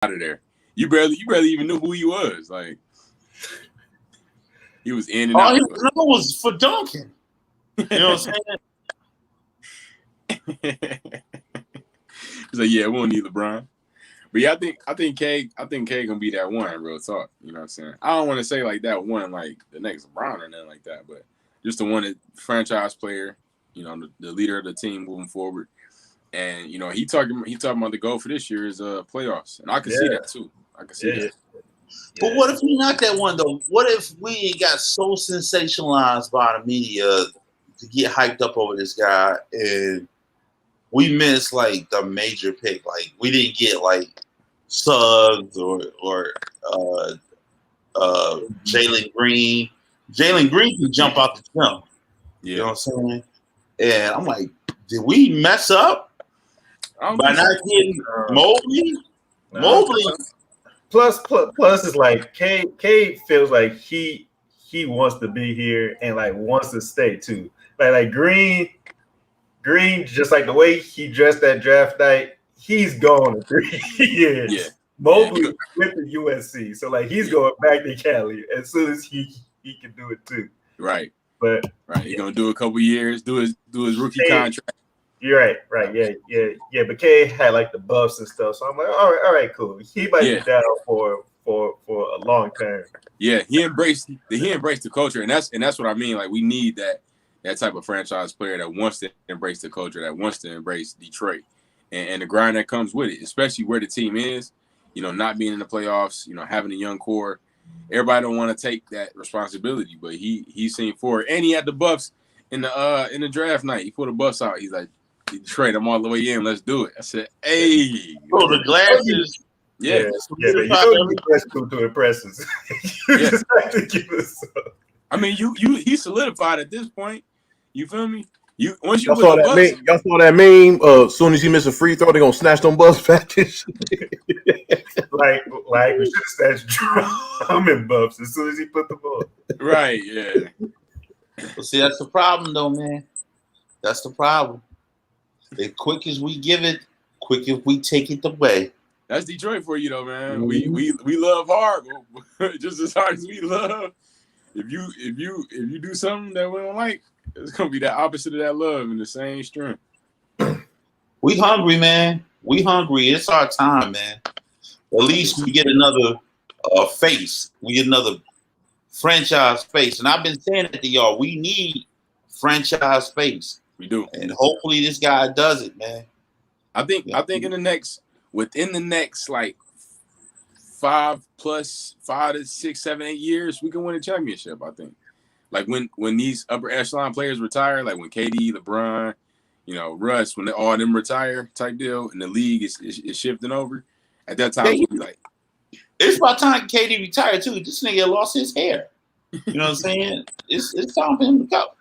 out of there. You barely even knew who he was. Like he was in and All out. he was for dunking. You know what I'm saying? He's like, yeah, we won't need LeBron. But yeah, I think K gonna be that one, real talk. You know what I'm saying? I don't want to say like that one, like the next LeBron or nothing like that, but just the one that franchise player, you know, the leader of the team moving forward. And you know, he talking about the goal for this year is playoffs, and I can see that too. I can see that. But what if we not that one though? What if we got so sensationalized by the media to get hyped up over this guy, and we missed like the major pick? Like we didn't get like Suggs or Jalen Green. Jalen Green can jump out the jump. Yeah. You know what I'm saying? And I'm like, did we mess up by not getting Mobley? Mobley. Plus is like K feels like he wants to be here and like wants to stay too. Like Green, just like the way he dressed that draft night, he's gone in 3 years. Yeah. Mobley with the USC, so like he's going back to Cali as soon as he can do it too. Right. But he's gonna do a couple years, do his rookie contract. You're right. Yeah. But K had like the buffs and stuff, so I'm like, all right, cool. He might be down for a long term. Yeah, he embraced the culture, and that's what I mean. Like we need that type of franchise player that wants to embrace the culture, that wants to embrace Detroit, and the grind that comes with it, especially where the team is. You know, not being in the playoffs, you know, having a young core. Everybody don't want to take that responsibility, but he's seen for it. And he had the buffs in the draft night. He put the buffs out. He's like, Detroit, I'm all the way in. Let's do it. I said, hey. Oh, the glasses. Yeah. You don't need to impress us. You just have to give us up. I mean, he solidified at this point. You feel me? Once you y'all saw that meme. As soon as he miss a free throw, they're gonna snatch them buffs back. like we should have snatched Drummond buffs as soon as he put the ball. Right, yeah. Well, see, that's the problem though, man. That's the problem. As quick as we give it, quick if we take it away. That's Detroit for you though, man. Mm-hmm. We love hard, but just as hard as we love. If you do something that we don't like, it's gonna be the opposite of that love in the same strength. We hungry, man. We hungry. It's our time, man. At least we get another face. We get another franchise face. And I've been saying it to y'all. We need franchise face. We do. And hopefully this guy does it, man. I think within the next like 5 to 6, 7, 8 years, we can win a championship. I think, like when these upper echelon players retire, like when KD, LeBron, you know, Russ, when all them retire, type deal, and the league is shifting over. At that time, we'll be like, it's about time KD retired too. This nigga lost his hair. You know what I'm saying? It's time for him to go.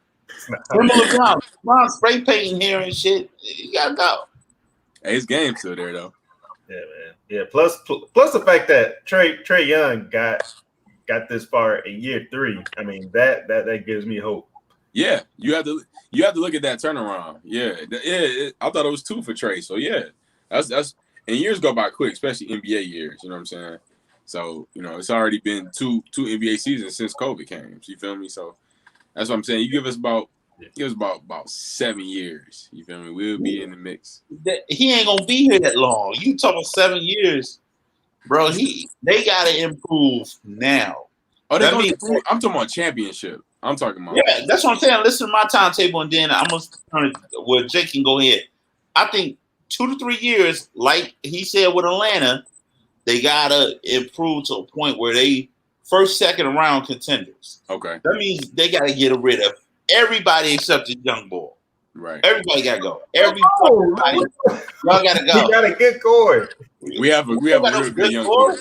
LeBron spray painting hair and shit. You gotta go. Hey, his game's still there though. Yeah, man. Yeah. Plus the fact that Trae Young got this far in year 3. I mean, that gives me hope. Yeah, you have to look at that turnaround. Yeah, I thought it was 2 for Trae. So yeah, that's and years go by quick, especially NBA years. You know what I'm saying? So you know, it's already been two NBA seasons since COVID came. So you feel me? So that's what I'm saying. You give us about 7 years. You feel me? We'll be in the mix. He ain't gonna be here that long. You talking 7 years, bro? They gotta improve now. Oh, they gonna improve. I'm talking about championship. I'm talking about. Yeah, that's what I'm saying. Listen to my timetable, and then I'm gonna turn where Jake can go ahead. I think 2 to 3 years, like he said with Atlanta, they gotta improve to a point where they first, second round contenders. Okay. That means they gotta get rid of everybody except the young boy. Right. Everybody gotta go. Everybody, y'all gotta go. You got a good core. We have a real good young core.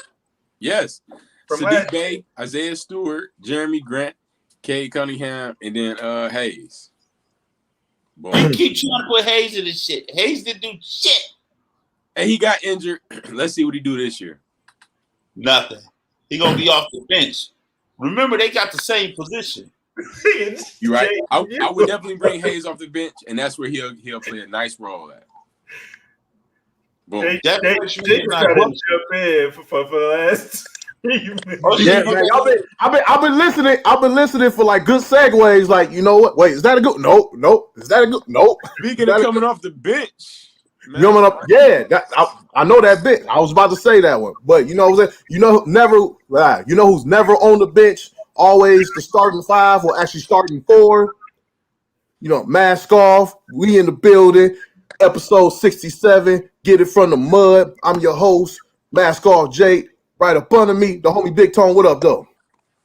Yes. Sadiq Bey, Isaiah Stewart, Jeremy Grant, Cade Cunningham, and then Hayes. Boom. You keep trying to put Hayes in this shit. Hayes didn't do shit. And he got injured. Let's see what he do this year. Nothing. He gonna be off the bench. Remember, they got the same position. You're right. I would definitely bring Hayes off the bench, and that's where he'll play a nice role at. Boom. That They push me just in my gotta book. jump in for the last 3 minutes. Oh, Yeah, man. I've been listening. I've been listening for like good segues. Like, you know what? Wait, is that a good? Nope. Is that a good? Nope. Speaking of coming off the bench, man, Coming up, yeah. I know that bit. I was about to say that one, but you know what I'm saying? You know, you know who's never on the bench? Always the starting five or actually starting four. You know, mask off. We in the building. Episode 67. Get it from the mud. I'm your host, Mask Off Jake. Right up under me, the homie Big Tone. What up, though?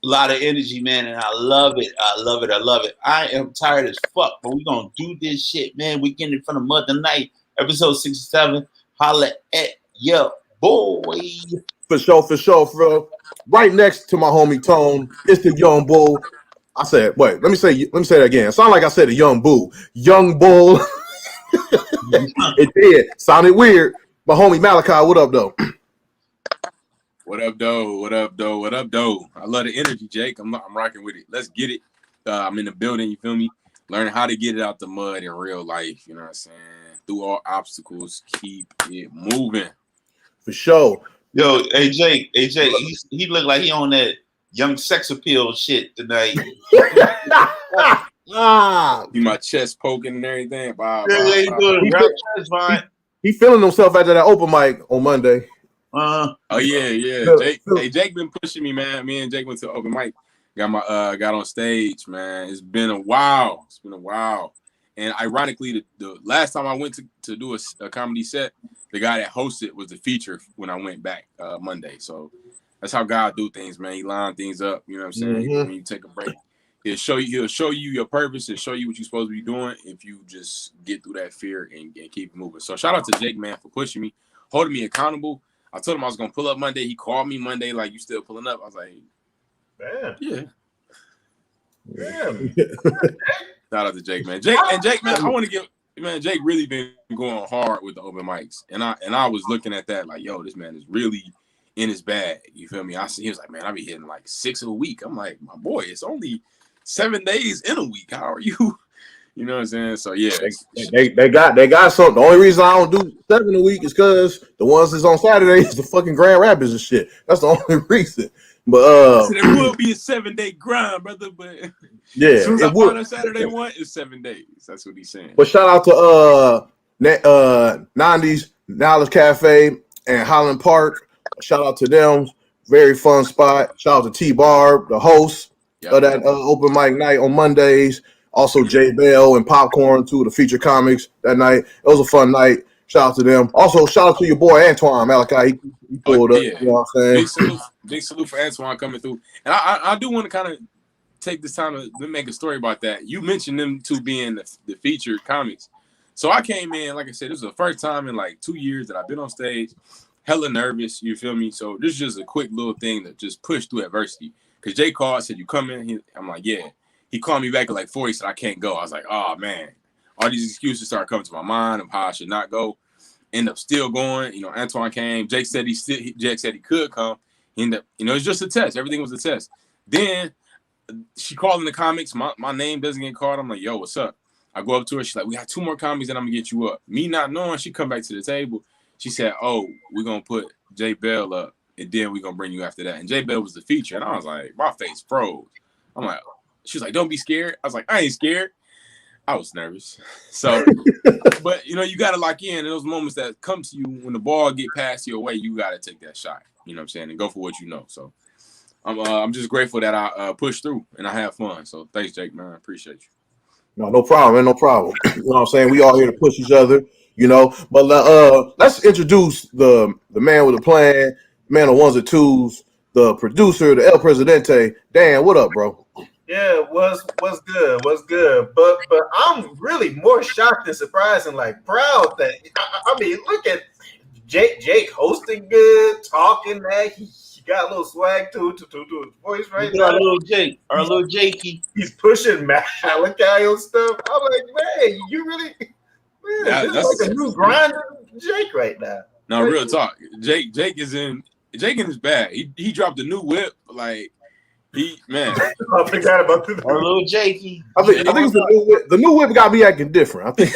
A lot of energy, man, and I love it. I love it. I am tired as fuck, but we're gonna do this shit, man. We getting it from the mud tonight. Episode 67. Holla at your boy. For sure, bro. Right next to my homie Tone, it's the young bull. I said, wait, let me say that again. It sounded like I said a young bull. Young bull. It did. Sounded weird. My homie Malachi, what up, though? What up, though? I love the energy, Jake. I'm rocking with it. Let's get it. I'm in the building, you feel me? Learning how to get it out the mud in real life, you know what I'm saying? Through all obstacles, keep it moving. For sure. Yo, hey Jake, he looked like he on that young sex appeal shit tonight. See my chest poking and everything. He feeling himself after that open mic on Monday. Oh yeah. Jake been pushing me, man. Me and Jake went to the open mic. Got on stage, man. It's been a while. And ironically, the last time I went to do a comedy set, the guy that hosted was the feature when I went back Monday. So that's how God do things, man. He line things up. You know what I'm saying? Mm-hmm. When you take a break, he'll show you your purpose and show you what you're supposed to be doing if you just get through that fear and keep moving. So shout out to Jake, man, for pushing me, holding me accountable. I told him I was gonna pull up Monday. He called me Monday, like, you still pulling up? I was like, man. Yeah. Shout out to Jake, man. Jake, man, I want to give, man, Jake really been going hard with the open mics. And I was looking at that like, yo, this man is really in his bag. You feel me? He was like, man, I be hitting like 6 a week. I'm like, my boy, it's only 7 days in a week. How are you? You know what I'm saying? So yeah, they got something. The only reason I don't do 7 a week is because the ones that's on Saturday is the fucking Grand Rapids and shit. That's the only reason. But it will be a 7-day grind, brother. But yeah, as soon as I would. find a Saturday one, it's 7 days. That's what he's saying. But shout out to 90s Knowledge Cafe and Highland Park. Shout out to them. Very fun spot. Shout out to T-Barb, the host of that open mic night on Mondays. Also, J Bell and Popcorn, two of the feature comics that night. It was a fun night. Shout out to them. Also, shout out to your boy Antoine Malachi. He pulled up. You know what I'm saying? Big salute for Antoine coming through. And I do want to kind of take this time to make a story about that. You mentioned them two being the featured comics. So I came in, like I said, this was the first time in like 2 years that I've been on stage. Hella nervous, you feel me? So this is just a quick little thing to just push through adversity. Because Jay called, said, you coming? I'm like, yeah. He called me back at like 4. He said, I can't go. I was like, oh, man. All these excuses started coming to my mind of how I should not go. End up still going. You know, Antoine came. Jake said he could come. He ended up, you know, it's just a test. Everything was a test. Then she called in the comics. My name doesn't get called. I'm like, yo, what's up? I go up to her. She's like, we got 2 more comics and I'm going to get you up. Me not knowing, she come back to the table. She said, oh, we're going to put J Bell up and then we're going to bring you after that. And J Bell was the feature. And I was like, my face froze. I'm like, she was like, don't be scared. I was like, I ain't scared. I was nervous. So, but, you know, you got to lock in those moments that come to you when the ball get passed your way. You got to take that shot, you know what I'm saying, and go for what you know. So I'm just grateful that I pushed through and I have fun. So thanks, Jake, man. I appreciate you. No problem, man. No problem. You know what I'm saying? We all here to push each other, you know. But let's introduce the man with a plan, man of ones and twos, the producer, the El Presidente. Dan, what up, bro? Yeah, what's good? But I'm really more shocked and surprised and like proud that I mean, look at Jake hosting good, talking that he got a little swag to his voice right now. Our little Jakey. He's pushing Malachi and stuff. I'm like, man, you really, man, this is like a new grind of Jake right now. No, real talk. Jake is in his bag. He dropped a new whip like Man. I forgot about the Our little Jakey. I think it's the new whip. The new whip got me acting different. I think.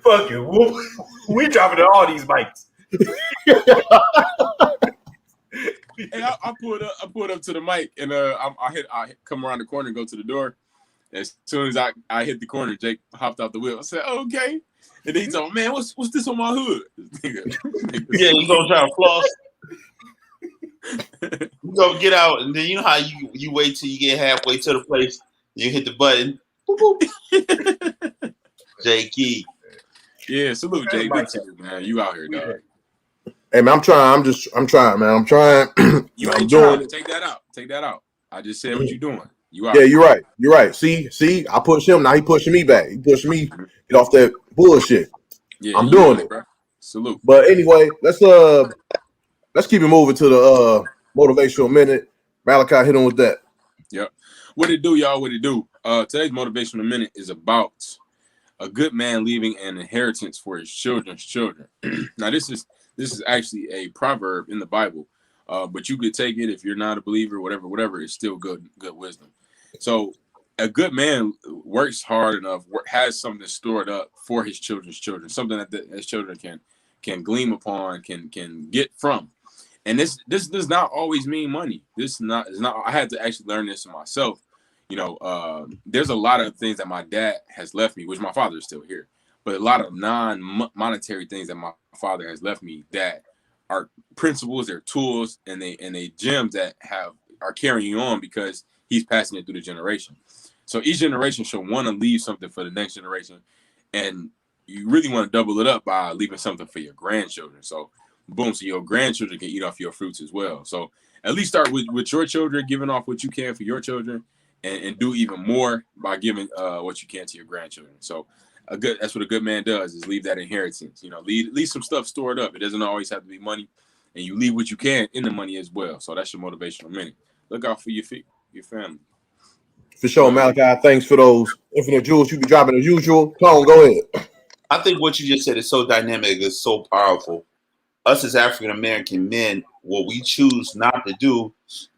Fuck it. We dropping all these mics. Hey, I pulled up to the mic and I come around the corner and go to the door. As soon as I hit the corner, Jake hopped out the whip. I said, "Okay," and then he told me, "Man, what's this on my hood?" Yeah, you gonna try to floss. You go get out, and then you know how you wait till you get halfway to the place, you hit the button. Boop, boop. Jakey. Yeah, salute, Jake. Big salute, man. You out here, dog. Hey man, I'm trying, man. I'm trying. You I'm ain't doing trying. it. Take that out. I just said what you doing. You out. Yeah, you're right. See, I pushed him. Now he pushing me back. He pushing me get off that bullshit. Yeah, I'm doing it, bro. Salute. But anyway, let's keep it moving to the motivational minute. Malachi, hit him with that. Yep. What it do, y'all? What it do? Today's motivational minute is about a good man leaving an inheritance for his children's children. Now, this is actually a proverb in the Bible, but you could take it if you're not a believer, whatever. It's still good wisdom. So, a good man works hard enough, has something stored up for his children's children, something that his children can glean upon, can get from. And this does not always mean money. This is not. I had to actually learn this myself. You know, there's a lot of things that my dad has left me, which my father is still here, but a lot of non-monetary things that my father has left me that are principles, they're tools, and they gems that are carrying on because he's passing it through the generation. So each generation should want to leave something for the next generation, and you really want to double it up by leaving something for your grandchildren. So boom, so your grandchildren can eat off your fruits as well. So at least start with your children, giving off what you can for your children, and do even more by giving what you can to your grandchildren. So that's what a good man does, is leave that inheritance. You know, leave some stuff stored up. It doesn't always have to be money, and you leave what you can in the money as well. So that's your motivational minute. Look out for your family. For sure, Malachi. Thanks for those infinite jewels you be dropping as usual. Come on, go ahead. I think what you just said is so dynamic, it's so powerful. Us as African American men, what we choose not to do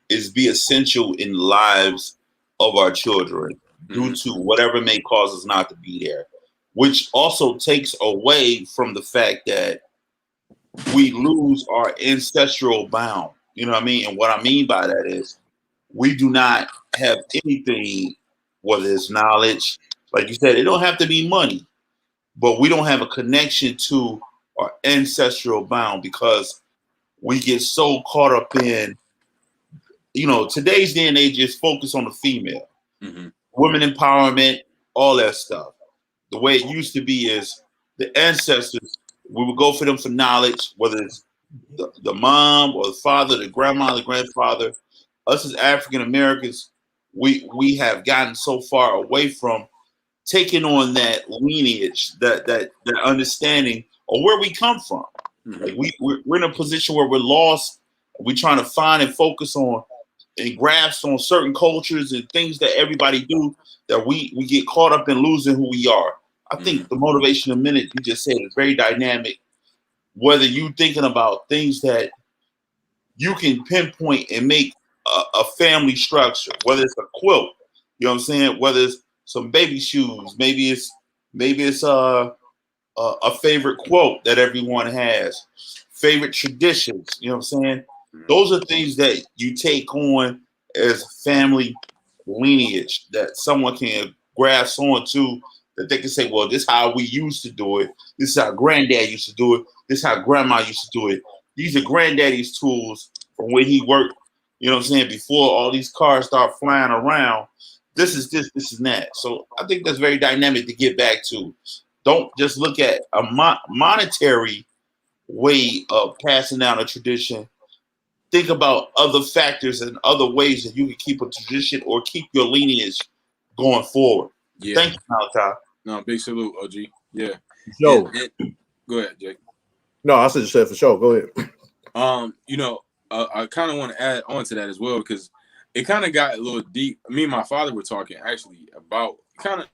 is be essential in the lives of our children due to whatever may cause us not to be there, which also takes away from the fact that we lose our ancestral bound. You know what I mean? And what I mean by that is we do not have anything, whether it's knowledge, like you said, it don't have to be money, but we don't have a connection to our ancestral bound because we get so caught up in, you know, today's day and age is focused on the female, women empowerment, all that stuff. The way it used to be is the ancestors, we would go for them for knowledge, whether it's the mom or the father, the grandma, the grandfather. Us as African Americans, we have gotten so far away from taking on that lineage, that understanding of where we come from. Like we're in a position where we're lost. We're trying to find and focus on and grasp on certain cultures and things that everybody do, that we get caught up in losing who we are. I think the motivational minute you just said is very dynamic. Whether you thinking about things that you can pinpoint and make a family structure, whether it's a quilt, you know what I'm saying? Whether it's some baby shoes, maybe it's a favorite quote that everyone has, favorite traditions, you know what I'm saying? Those are things that you take on as family lineage that someone can grasp onto, that they can say, well, this is how we used to do it. This is how granddad used to do it. This is how grandma used to do it. These are granddaddy's tools from where he worked, you know what I'm saying, before all these cars start flying around. This is that. So I think that's very dynamic to get back to. Don't just look at a monetary way of passing down a tradition. Think about other factors and other ways that you can keep a tradition or keep your lineage going forward. Yeah. Thank you, Malachi. No, big salute, OG. Yeah. Yo. Go ahead, Jake. No, I said for sure. Go ahead. You know, I kind of want to add on to that as well, because it kind of got a little deep. Me and my father were talking actually about kind of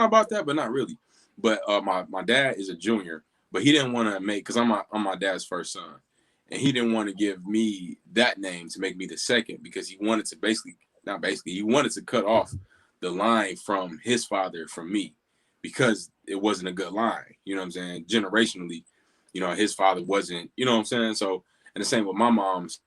about that, but not really. But my dad is a junior, but he didn't want to make, because I'm my dad's first son, and he didn't want to give me that name to make me the second because he wanted to he wanted to cut off the line from his father from me because it wasn't a good line. You know what I'm saying? Generationally, you know, his father wasn't, you know what I'm saying? So, and the same with my mom's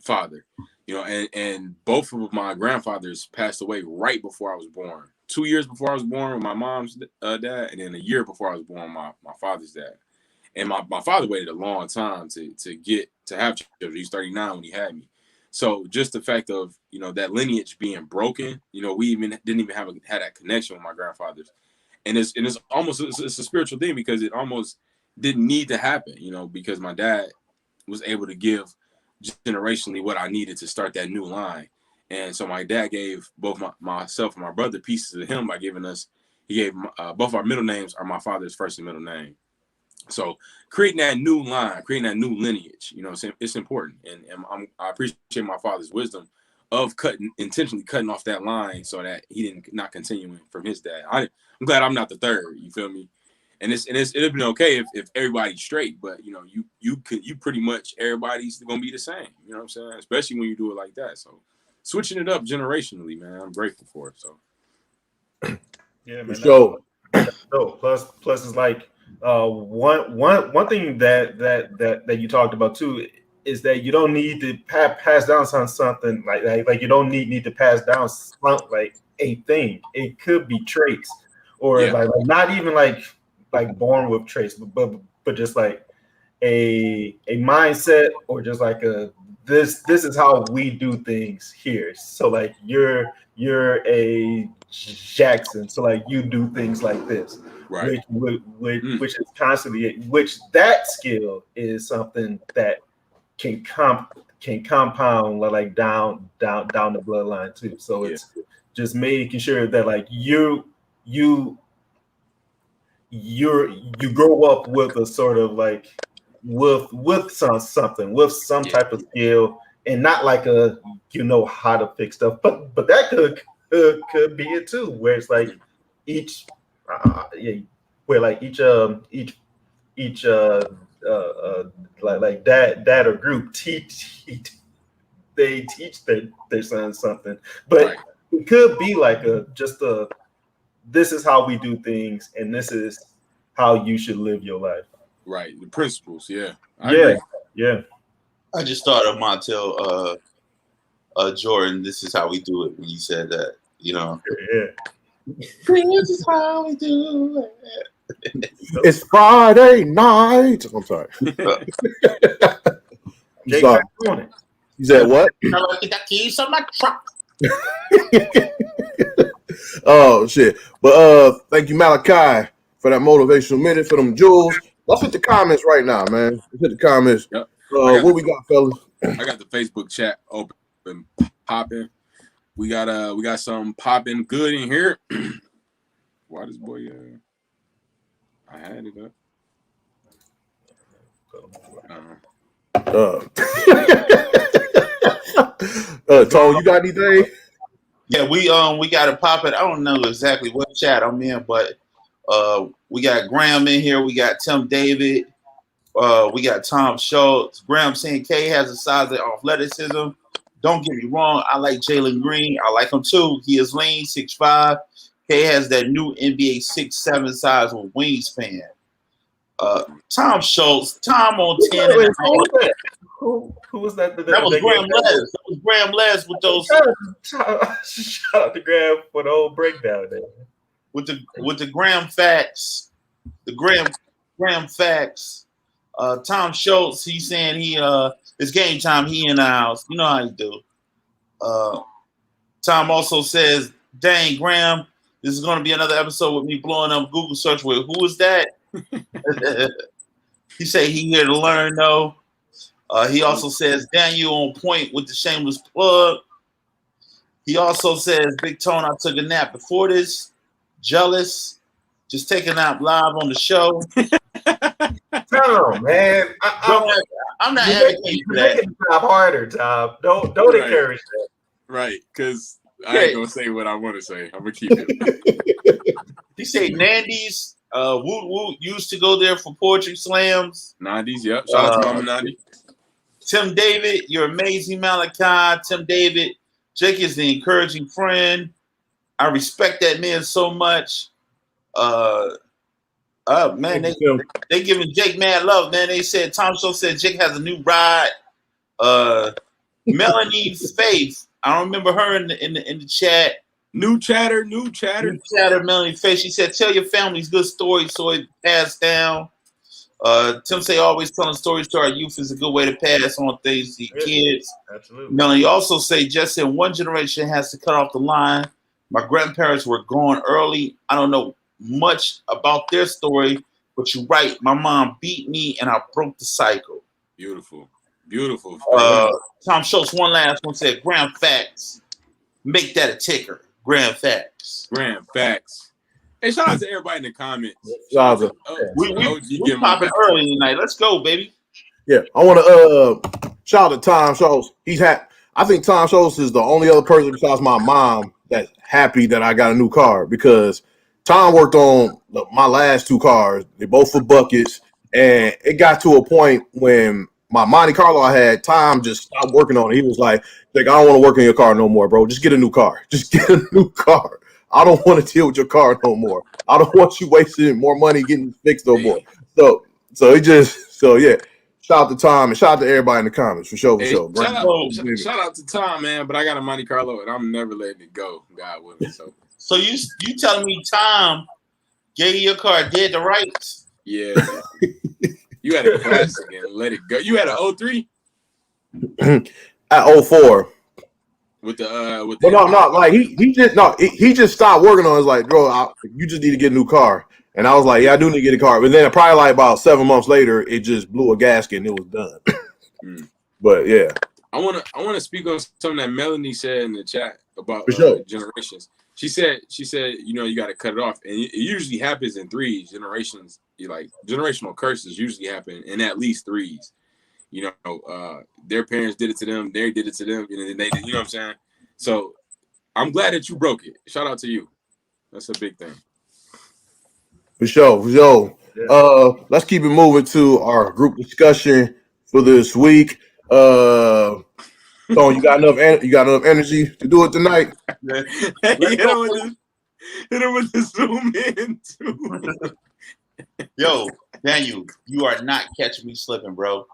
father, you know, and both of my grandfathers passed away right before I was born. 2 years before I was born with my mom's dad, and then a year before I was born my father's dad. And my father waited a long time to have children. He was 39 when he had me. So just the fact of, you know, that lineage being broken, you know, we didn't even had that connection with my grandfathers. And it's a spiritual thing because it almost didn't need to happen, you know, because my dad was able to give generationally what I needed to start that new line. And so my dad gave both myself and my brother pieces of him by giving us, he gave both our middle names are my father's first and middle name. So creating that new line, creating that new lineage, you know, it's important. And I appreciate my father's wisdom of intentionally cutting off that line so that he not continuing from his dad. I'm glad I'm not the third. You feel me? And it'd been okay if everybody's straight, but you know, you pretty much everybody's gonna be the same. You know what I'm saying? Especially when you do it like that. So switching it up generationally, man, I'm grateful for it. So yeah, man. So plus is like one thing that you talked about too is that you don't need to pass down something like you don't need to pass down like a thing. It could be traits or like not even like born with traits, but just like a mindset or just like this is how we do things here. So like you're a Jackson, so like you do things like this, right? Which is constantly, which that skill is something that can compound like down the bloodline too. So it's just making sure that like you grow up with a sort of like with something with some type of skill and not like a you know how to fix stuff, but that could be it too, where it's like each where like each like dad or group teach their son something, but it could be like this is how we do things and this is how you should live your life. Right, the principles, yeah. I just thought of Montel Jordan. This is how we do it when you said that, you know. This is how we do it. It's Friday night. I'm sorry. Sorry. You said what? I like the keys on my truck. Oh shit! But thank you, Malachi, for that motivational minute for them jewels. Let's hit the comments right now, man. Let's hit the comments. Yep. What we got, fellas? I got the Facebook chat open, popping. We got some popping good in here. Why this boy? I had it up. Tone, you got anything? Yeah, we got to pop it. I don't know exactly what chat I'm in, but we got Graham in here. We got Tim David. We got Tom Schultz. Graham saying K has a size of athleticism. Don't get me wrong. I like Jalen Green. I like him too. He is lean, 6'5". K has that new NBA 6'7" size with wingspan. Tom Schultz. Tom on 10. Who was that? That was Graham Les. That was Graham Les with those. Shout out to Graham for the whole breakdown there. With the Graham facts. The Graham facts. Tom Schultz, he's saying it's game time. He in the house. You know how you do. Tom also says, dang, Graham, this is going to be another episode with me blowing up Google search with who is that? He said he here to learn though. He also says Daniel on point with the shameless plug. He also says, Big Tone, I took a nap before this. Jealous. Just taking a nap live on the show. No, man. I'm not advocating for that. Make it harder, Tom. Don't encourage that. Right, because I ain't gonna say what I want to say. I'm gonna keep it. He said Nandy's. Woot Woot used to go there for poetry slams. 90s, yep. Shout out to Mama 90. Tim David, you're amazing, Malachi. Tim David, Jake is the encouraging friend. I respect that man so much. Man, they giving Jake mad love, man. They said Tom Show said Jake has a new ride. Melanie Faith, I don't remember her in the chat. New chatter. Melanie Faith. She said, "Tell your families good stories so it passed down." Tim say always telling stories to our youth is a good way to pass on things to kids. Absolutely. Melanie also say, just in one generation has to cut off the line. My grandparents were gone early. I don't know much about their story, but you're right. My mom beat me and I broke the cycle. Beautiful. Tom Schultz, one last one, said, grand facts. Make that a ticker. Grand facts. Hey, shout out to everybody in the comments. Shout out We popping early tonight. Let's go, baby. Yeah, I want to shout out to Tom Schultz. I think Tom Schultz is the only other person besides my mom that's happy that I got a new car, because Tom worked on my last two cars. They both were buckets, and it got to a point when my Monte Carlo I had, Tom just stopped working on it. He was like, I don't want to work in your car no more, bro. Just get a new car. I don't want to deal with your car no more. I don't want you wasting more money getting it fixed no more. So yeah. Shout out to Tom and shout out to everybody in the comments for sure. Shout out to Tom, man. But I got a Monte Carlo and I'm never letting it go. God willing. So you telling me Tom gave you your car dead to rights? Yeah. You had a classic and let it go. You had an 03? At 04. With the he just stopped working on it. It's like, bro, you just need to get a new car. And I was like, yeah, I do need to get a car. But then probably like about 7 months later, it just blew a gasket and it was done. But yeah. I wanna speak on something that Melanie said in the chat about generations. She said, you got to cut it off. And it usually happens in threes. Generations, generational curses usually happen in at least threes. Their parents did it to them. They did it to them. And then they did, you know what I'm saying? So I'm glad that you broke it. Shout out to you. That's a big thing. For sure. Yeah. Let's keep it moving to our group discussion for this week. So you got enough energy to do it tonight? Hit him with the zoom in too. Yo, Daniel, you are not catching me slipping, bro.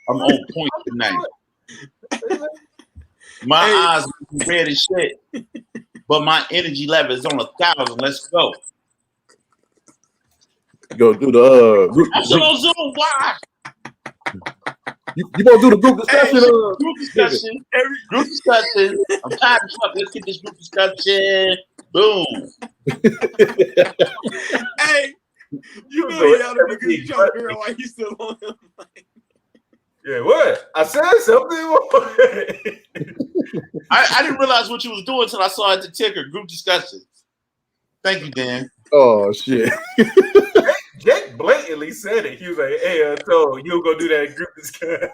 I'm on point tonight. My eyes are red as shit, but my energy level is on 1,000. Let's go. Go do the group. I'm still on Zoom. Why? You gonna do the group discussion? Group discussion. I'm tired of fuck. Let's get this group discussion. Boom. Hey, you know he out of because you trying to figure out why he's still on him. Yeah, what? I said something. I didn't realize what you was doing until I saw it at the ticker. Group discussions. Thank you, Dan. Oh shit. Jake blatantly said it. He was like, "Hey, so you gonna do that group discussion?"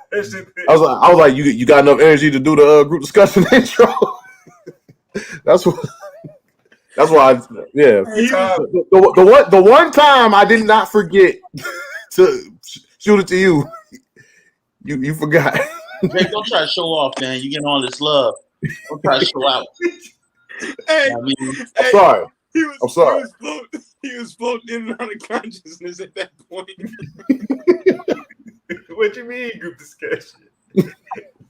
I was like, you got enough energy to do the group discussion intro? That's why. Yeah. The one time I did not forget to shoot it to you. You forgot. Jake, don't try to show off, man. You getting all this love. Don't try to show out. Hey, I'm sorry. I'm sorry. He was floating in and out of consciousness at that point. What you mean, group discussion?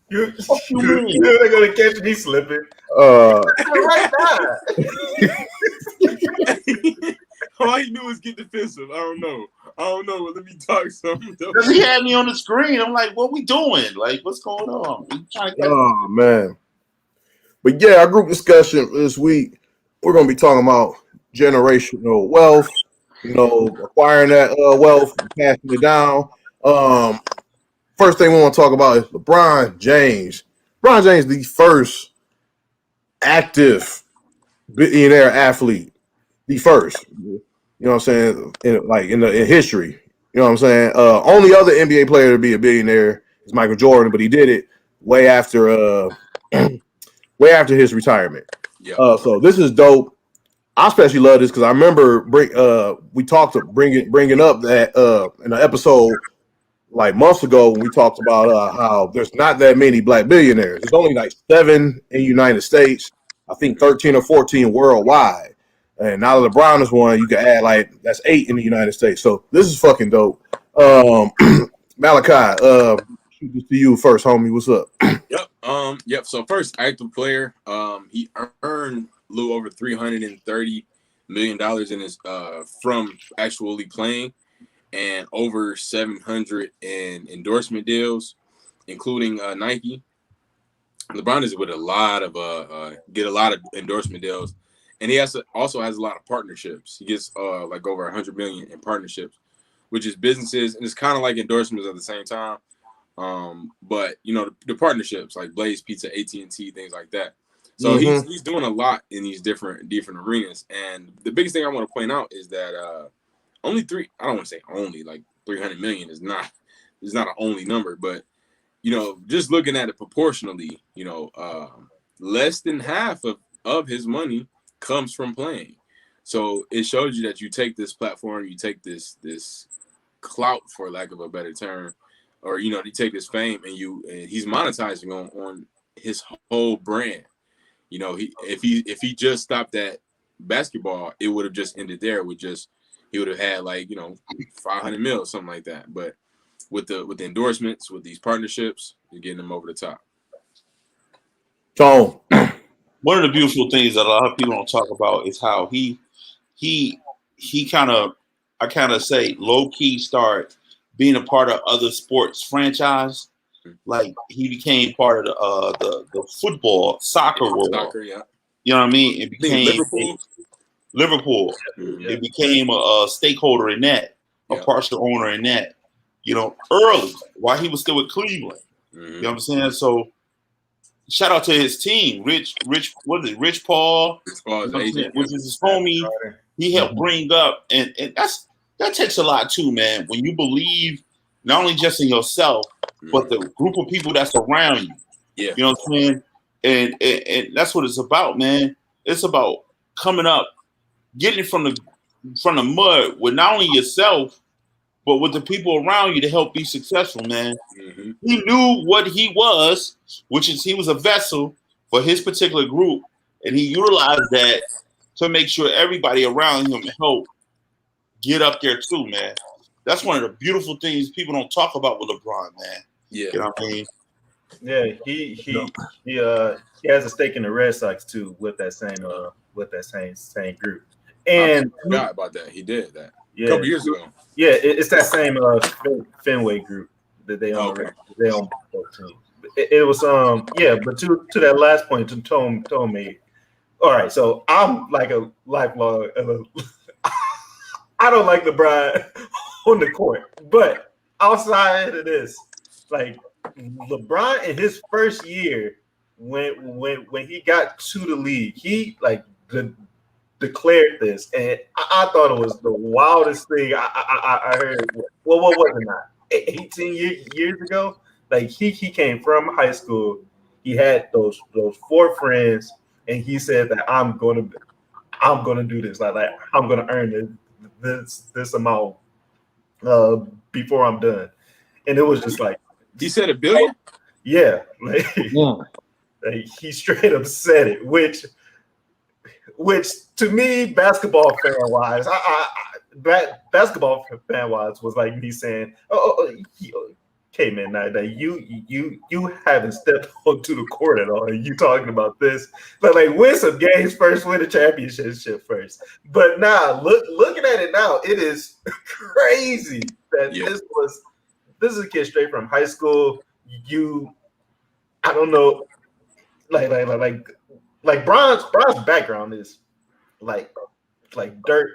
You're not gonna catch me slipping. Right now. All he knew was get defensive. I don't know. But let me talk something. Because he had me on the screen. I'm like, what we doing? Like, what's going on? Oh man. But yeah, our group discussion this week, we're gonna be talking about generational wealth, acquiring that wealth and passing it down. First thing we want to talk about is LeBron James. LeBron James is the first active billionaire athlete. The first. You know what I'm saying? In history. You know what I'm saying? Only other NBA player to be a billionaire is Michael Jordan, but he did it way after his retirement. Yeah. So this is dope. I especially love this because I remember we talked to bringing up that in an episode like months ago when we talked about how there's not that many black billionaires. There's only like 7 in the United States. I think 13 or 14 worldwide. And now that LeBron is one, you can add like that's 8 in the United States. So this is fucking dope. Malachi, shoot this to you first, homie. What's up? Yep. So first, active player. He earned a little over $330 million in his from actually playing, and over 700 in endorsement deals, including Nike. LeBron is with a lot of get a lot of endorsement deals, and he also has a lot of partnerships. He gets like over 100 million in partnerships, which is businesses, and it's kind of like endorsements at the same time. But you know the partnerships like Blaze Pizza, AT&T, things like that. So he's doing a lot in these different arenas. And the biggest thing I want to point out is that I don't want to say only, like 300 million is not an only number, but you know, just looking at it proportionally, you know, less than half of his money comes from playing. So it shows you that you take this platform, you take this clout, for lack of a better term, or you know, you take this fame and he's monetizing on his whole brand. You know, if he just stopped at basketball, it would have just ended there. He would have had like, you know, 500 mil, something like that. But with the endorsements, with these partnerships, you're getting them over the top. Tone. One of the beautiful things that a lot of people don't talk about is how he kind of, I kind of say low key start being a part of other sports franchise. Like he became part of the football, soccer world. Soccer, yeah. You know what I mean? It became Liverpool. Mm-hmm. It became a stakeholder in that, a partial owner in that. You know, early while he was still with Cleveland. Mm-hmm. You know what I'm saying? So shout out to his team, Rich Paul, which is his homie. He helped bring up, and that takes a lot too, man. When you believe not only just in yourself, but the group of people that's around you. Yeah. You know what I'm saying? And that's what it's about, man. It's about coming up, getting from the mud with not only yourself, but with the people around you to help be successful, man. Mm-hmm. He knew what he was, which is he was a vessel for his particular group, and he utilized that to make sure everybody around him helped get up there too, man. That's one of the beautiful things people don't talk about with LeBron, man. Yeah. You know what I mean? Yeah, he has a stake in the Red Sox too with that same group. And I forgot about that. He did that a couple years ago. Yeah, it's that same Fenway group that they own. Okay. They own both teams. It was but to that last point, Tom made. All right, so I'm like a lifelong. I don't like LeBron on the court, but outside of this, like LeBron in his first year, when he got to the league, he like declared this, and I thought it was the wildest thing I heard. Well, what was it not? 18 years ago, like he came from high school. He had those 4 friends, and he said that I'm gonna do this. Like I'm gonna earn this amount before I'm done. And it was just like he said $1 billion. Yeah, like he straight up said it, which to me, basketball fan wise, basketball fan wise was like me saying, okay, man, now you haven't stepped onto the court at all. You talking about this, but like win some games first, win a championship first. But now looking at it now, it is crazy that this is a kid straight from high school. I don't know, like Bron's background is like dirt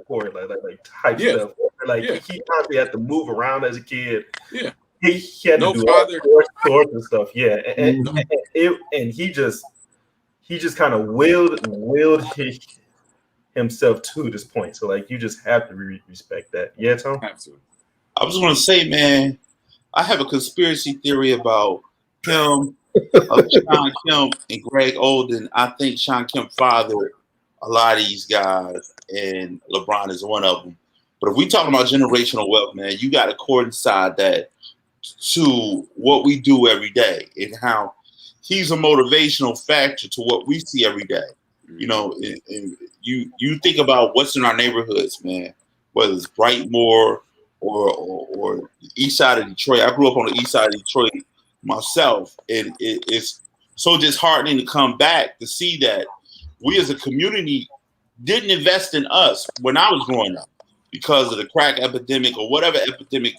poor, like type stuff. Like he constantly had to move around as a kid. Yeah. He had to do all sorts of stuff. Yeah. And he just kind of willed himself to this point. So like you just have to respect that. Yeah, Tom? Absolutely. I was gonna say, man, I have a conspiracy theory about him, of Sean Kemp and Greg Oden. I think Sean Kemp's father a lot of these guys, and LeBron is one of them. But if we talking about generational wealth, man, you got to coincide that to what we do every day and how he's a motivational factor to what we see every day. You know, and you think about what's in our neighborhoods, man, whether it's Brightmoor or the east side of Detroit. I grew up on the east side of Detroit myself, and it's so disheartening to come back to see that we as a community didn't invest in us when I was growing up because of the crack epidemic or whatever epidemic.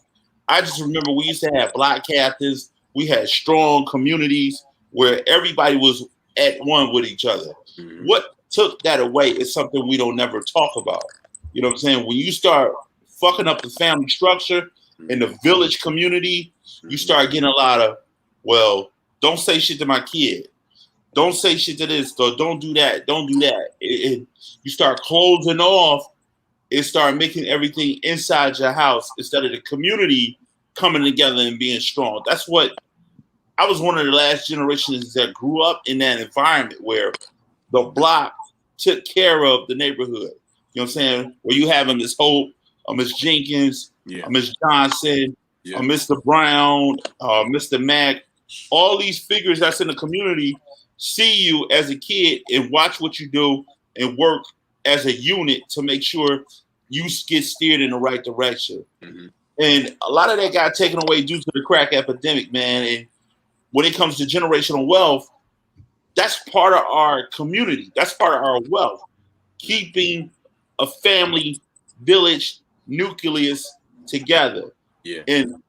I just remember we used to have block captains. We had strong communities where everybody was at one with each other. Mm-hmm. What took that away is something we don't never talk about. You know what I'm saying? When you start fucking up the family structure in the village community, you start getting a lot of, well, don't say shit to my kid. Don't say shit to this. Or don't do that. Don't do that. You start closing off and start making everything inside your house instead of the community coming together and being strong. That's what I was one of the last generations that grew up in that environment where the block took care of the neighborhood. You know what I'm saying? Where you having Miss Hope, Miss Jenkins, Miss Johnson, Mr. Brown, Mr. Mack, all these figures that's in the community see you as a kid and watch what you do and work as a unit to make sure you get steered in the right direction. Mm-hmm. And a lot of that got taken away due to the crack epidemic, man. And when it comes to generational wealth, that's part of our community. That's part of our wealth. Keeping a family, village, nucleus together. Yeah. And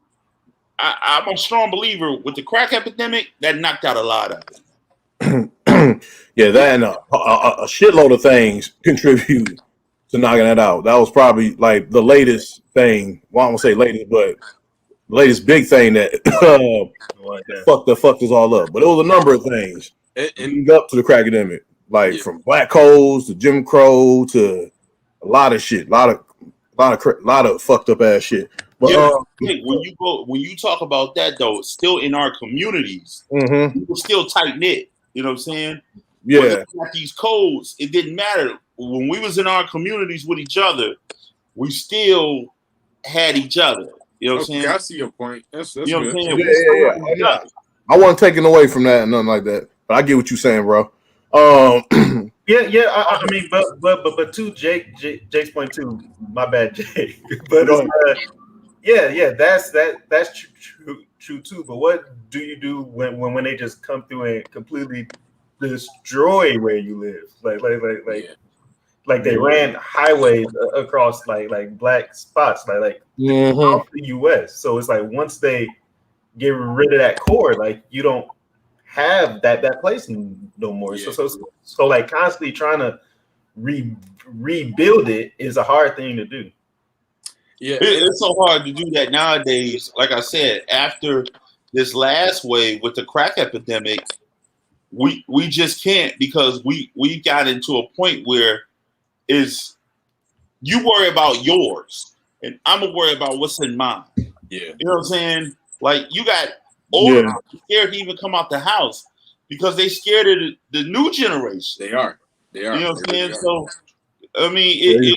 I'm a strong believer with the crack epidemic, that knocked out a lot of it. Yeah, that and a shitload of things contribute to knocking that out. That was probably like the latest thing. Well, I won't say latest, but the latest big thing that fucked us all up. But it was a number of things and up to the crack epidemic, like from black holes to Jim Crow to a lot of shit, a lot of fucked up ass shit. But when you talk about that though, still in our communities, we were still tight knit. You know what I'm saying? Yeah. At these codes, it didn't matter. When we was in our communities with each other, we still had each other. You know what I'm saying? I see your point. That's you know good. What I'm saying? Yeah. I wasn't taken away from that and nothing like that. But I get what you're saying, bro. I mean, but to Jake's point too. My bad, Jake. But that's true too. But what do you do when they just come through and completely destroy where you live? Like they ran highways across like black spots like off the U.S. So it's like once they get rid of that core, like you don't have that place no more. Yeah. So like constantly trying to rebuild it is a hard thing to do. Yeah, it's so hard to do that nowadays. Like I said, after this last wave with the crack epidemic, we just can't, because we got into a point where is you worry about yours and I'm gonna worry about what's in mine. Yeah, you know what I'm saying? Like you got older people scared to even come out the house because they scared of the new generation. They are. You know what I'm saying? So I mean,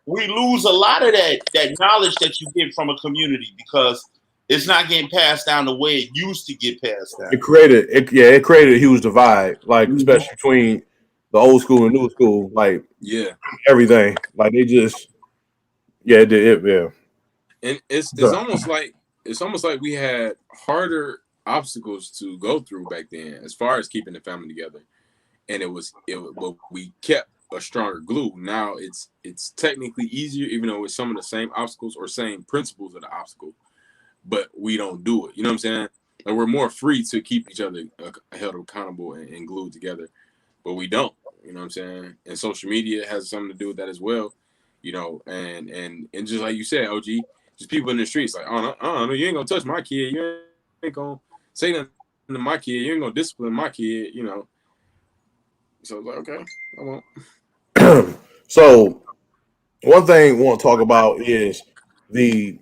we lose a lot of that knowledge that you get from a community because it's not getting passed down the way it used to get passed down. It created a huge divide, like especially between the old school and new school, like everything. Like they just it did. And it's almost like we had harder obstacles to go through back then as far as keeping the family together. And but we kept a stronger glue. Now it's technically easier, even though it's some of the same obstacles or same principles of the obstacle, but we don't do it. You know what I'm saying? Like we're more free to keep each other held accountable and glued together, but we don't. You know what I'm saying? And social media has something to do with that as well. You know, and just like you said, OG, just people in the streets like, oh no, you ain't gonna touch my kid. You ain't gonna say nothing to my kid. You ain't gonna discipline my kid. You know. So I was like, okay, I won't. So one thing we want to talk about is the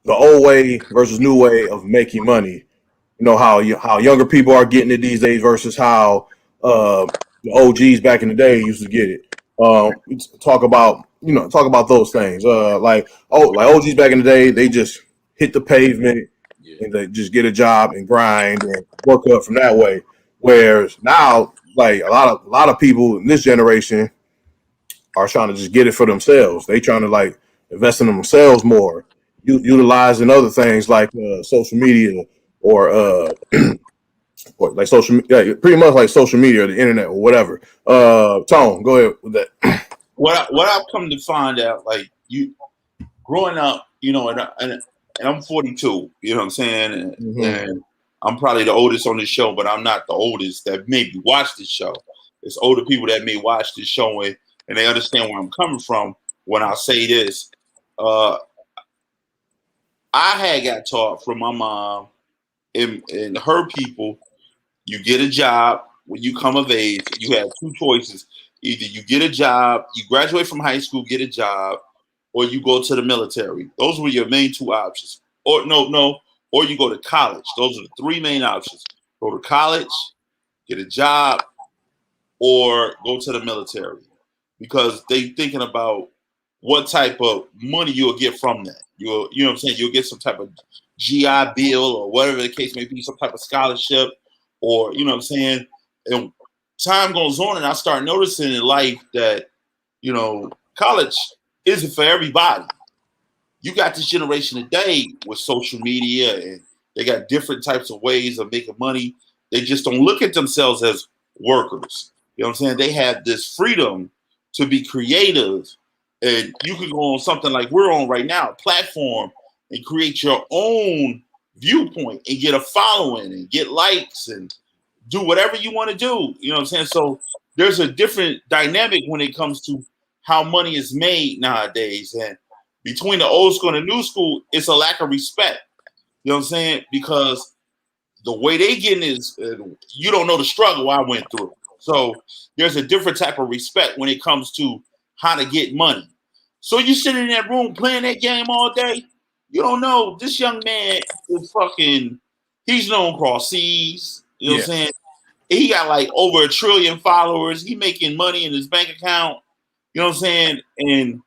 old way versus new way of making money. You know how younger people are getting it these days versus how the the OGs back in the day used to get it. Talk about those things. Like OGs back in the day, they just hit the pavement and they just get a job and grind and work up from that way. Whereas now, like a lot of people in this generation are trying to just get it for themselves. They trying to like invest in themselves more, utilizing other things like social media or or like pretty much like social media or the internet or whatever. Tone, go ahead with that. What I've come to find out, like you growing up, and I'm 42, you know what I'm saying, and I'm probably the oldest on this show, but I'm not the oldest that maybe watch this show. It's older people that may watch this show and they understand where I'm coming from when I say this. I had got taught from my mom and her people. You get a job when you come of age. You have two choices. Either you get a job, you graduate from high school, get a job, or you go to the military. Those were your main two options. Or or you go to college. Those are the three main options. Go to college, get a job, or go to the military. Because they thinking about what type of money you'll get from that. You know what I'm saying? You'll get some type of GI Bill or whatever the case may be, some type of scholarship, or you know what I'm saying? And time goes on and I start noticing in life that, college isn't for everybody. You got this generation today with social media and they got different types of ways of making money. They just don't look at themselves as workers. You know what I'm saying? They have this freedom to be creative. And you can go on something like we're on right now, a platform, and create your own viewpoint and get a following and get likes and do whatever you want to do. You know what I'm saying? So there's a different dynamic when it comes to how money is made nowadays. And between the old school and the new school, it's a lack of respect. You know what I'm saying? Because the way they getting is, you don't know the struggle I went through. So there's a different type of respect when it comes to how to get money. So you sit in that room playing that game all day, you don't know this young man is he's known across seas. You know what I'm saying? He got like over 1 trillion followers. He making money in his bank account. You know what I'm saying? And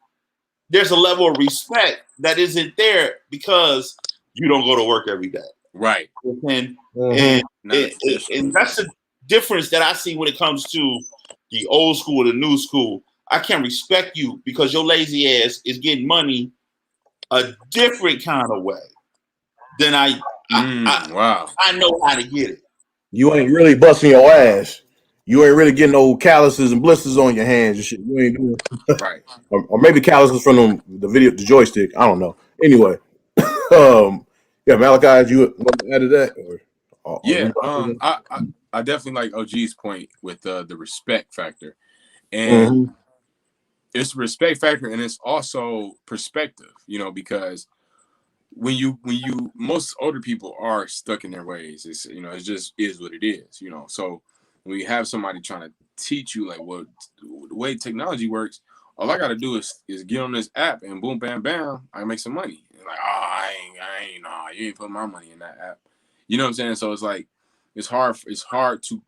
there's a level of respect that isn't there because you don't go to work every day. Right. And that's the difference that I see when it comes to the old school and the new school. I can respect you because your lazy ass is getting money a different kind of way than I know how to get it. You ain't really busting your ass. You ain't really getting no calluses and blisters on your hands and shit. You ain't doing right. Or maybe calluses from the joystick. I don't know. Anyway, Malachi, you want to add to that? I definitely like OG's point with the respect factor, and it's a respect factor, and it's also perspective. Because when you most older people are stuck in their ways. It's it just is what it is. So when you have somebody trying to teach you like what the way technology works, all I got to do is get on this app and boom, bam, bam, I make some money. And like, you ain't putting my money in that app. You know what I'm saying? So it's like it's hard to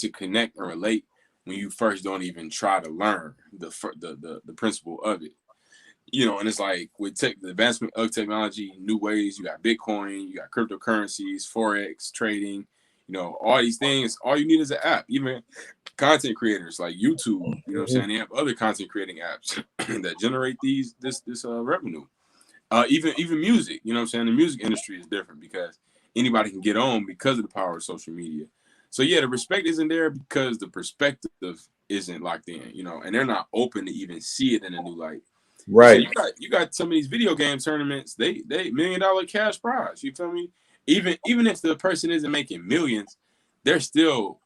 connect and relate when you first don't even try to learn the principle of it. And it's like with the advancement of technology, new ways, you got Bitcoin, you got cryptocurrencies, Forex, trading, all these things, all you need is an app. Even content creators like YouTube, you know what I'm saying? They have other content creating apps that generate this revenue. Even music, you know what I'm saying? The music industry is different because anybody can get on because of the power of social media. So yeah, the respect isn't there because the perspective isn't locked in, and they're not open to even see it in a new light. Right. So you got some of these video game tournaments, they $1 million cash prize. You feel me? Even if the person isn't making millions, they're still,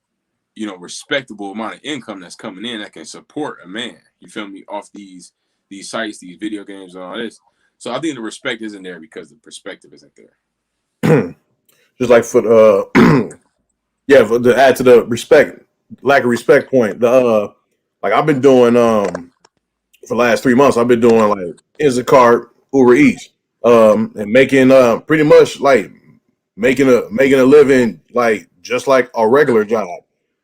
respectable amount of income that's coming in that can support a man. You feel me? Off these sites, these video games and all this. So I think the respect isn't there because the perspective isn't there. Just like for to add to the lack of respect point, like I've been doing for the last 3 months, I've been doing like Instacart, Uber Eats, and making pretty much like making a living like just like a regular job.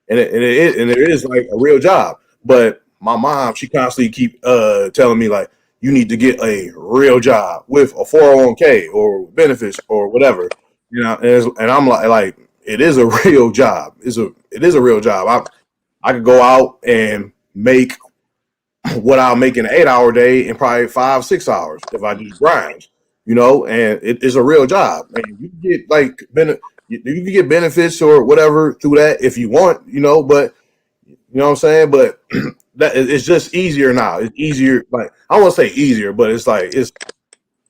and it is like a real job. But my mom, she constantly keep telling me like, you need to get a real job with a 401k or benefits or whatever, you know. And I'm like, it is a real job. It is a real job. I could go out and make what I'll make in an 8-hour day in probably 5-6 hours if I just grind, you know. And it is a real job, and you can get like you can get benefits or whatever through that if you want, you know. But you know what I'm saying. But it's just easier now. It's easier. Like, I don't want to say easier, but it's like it's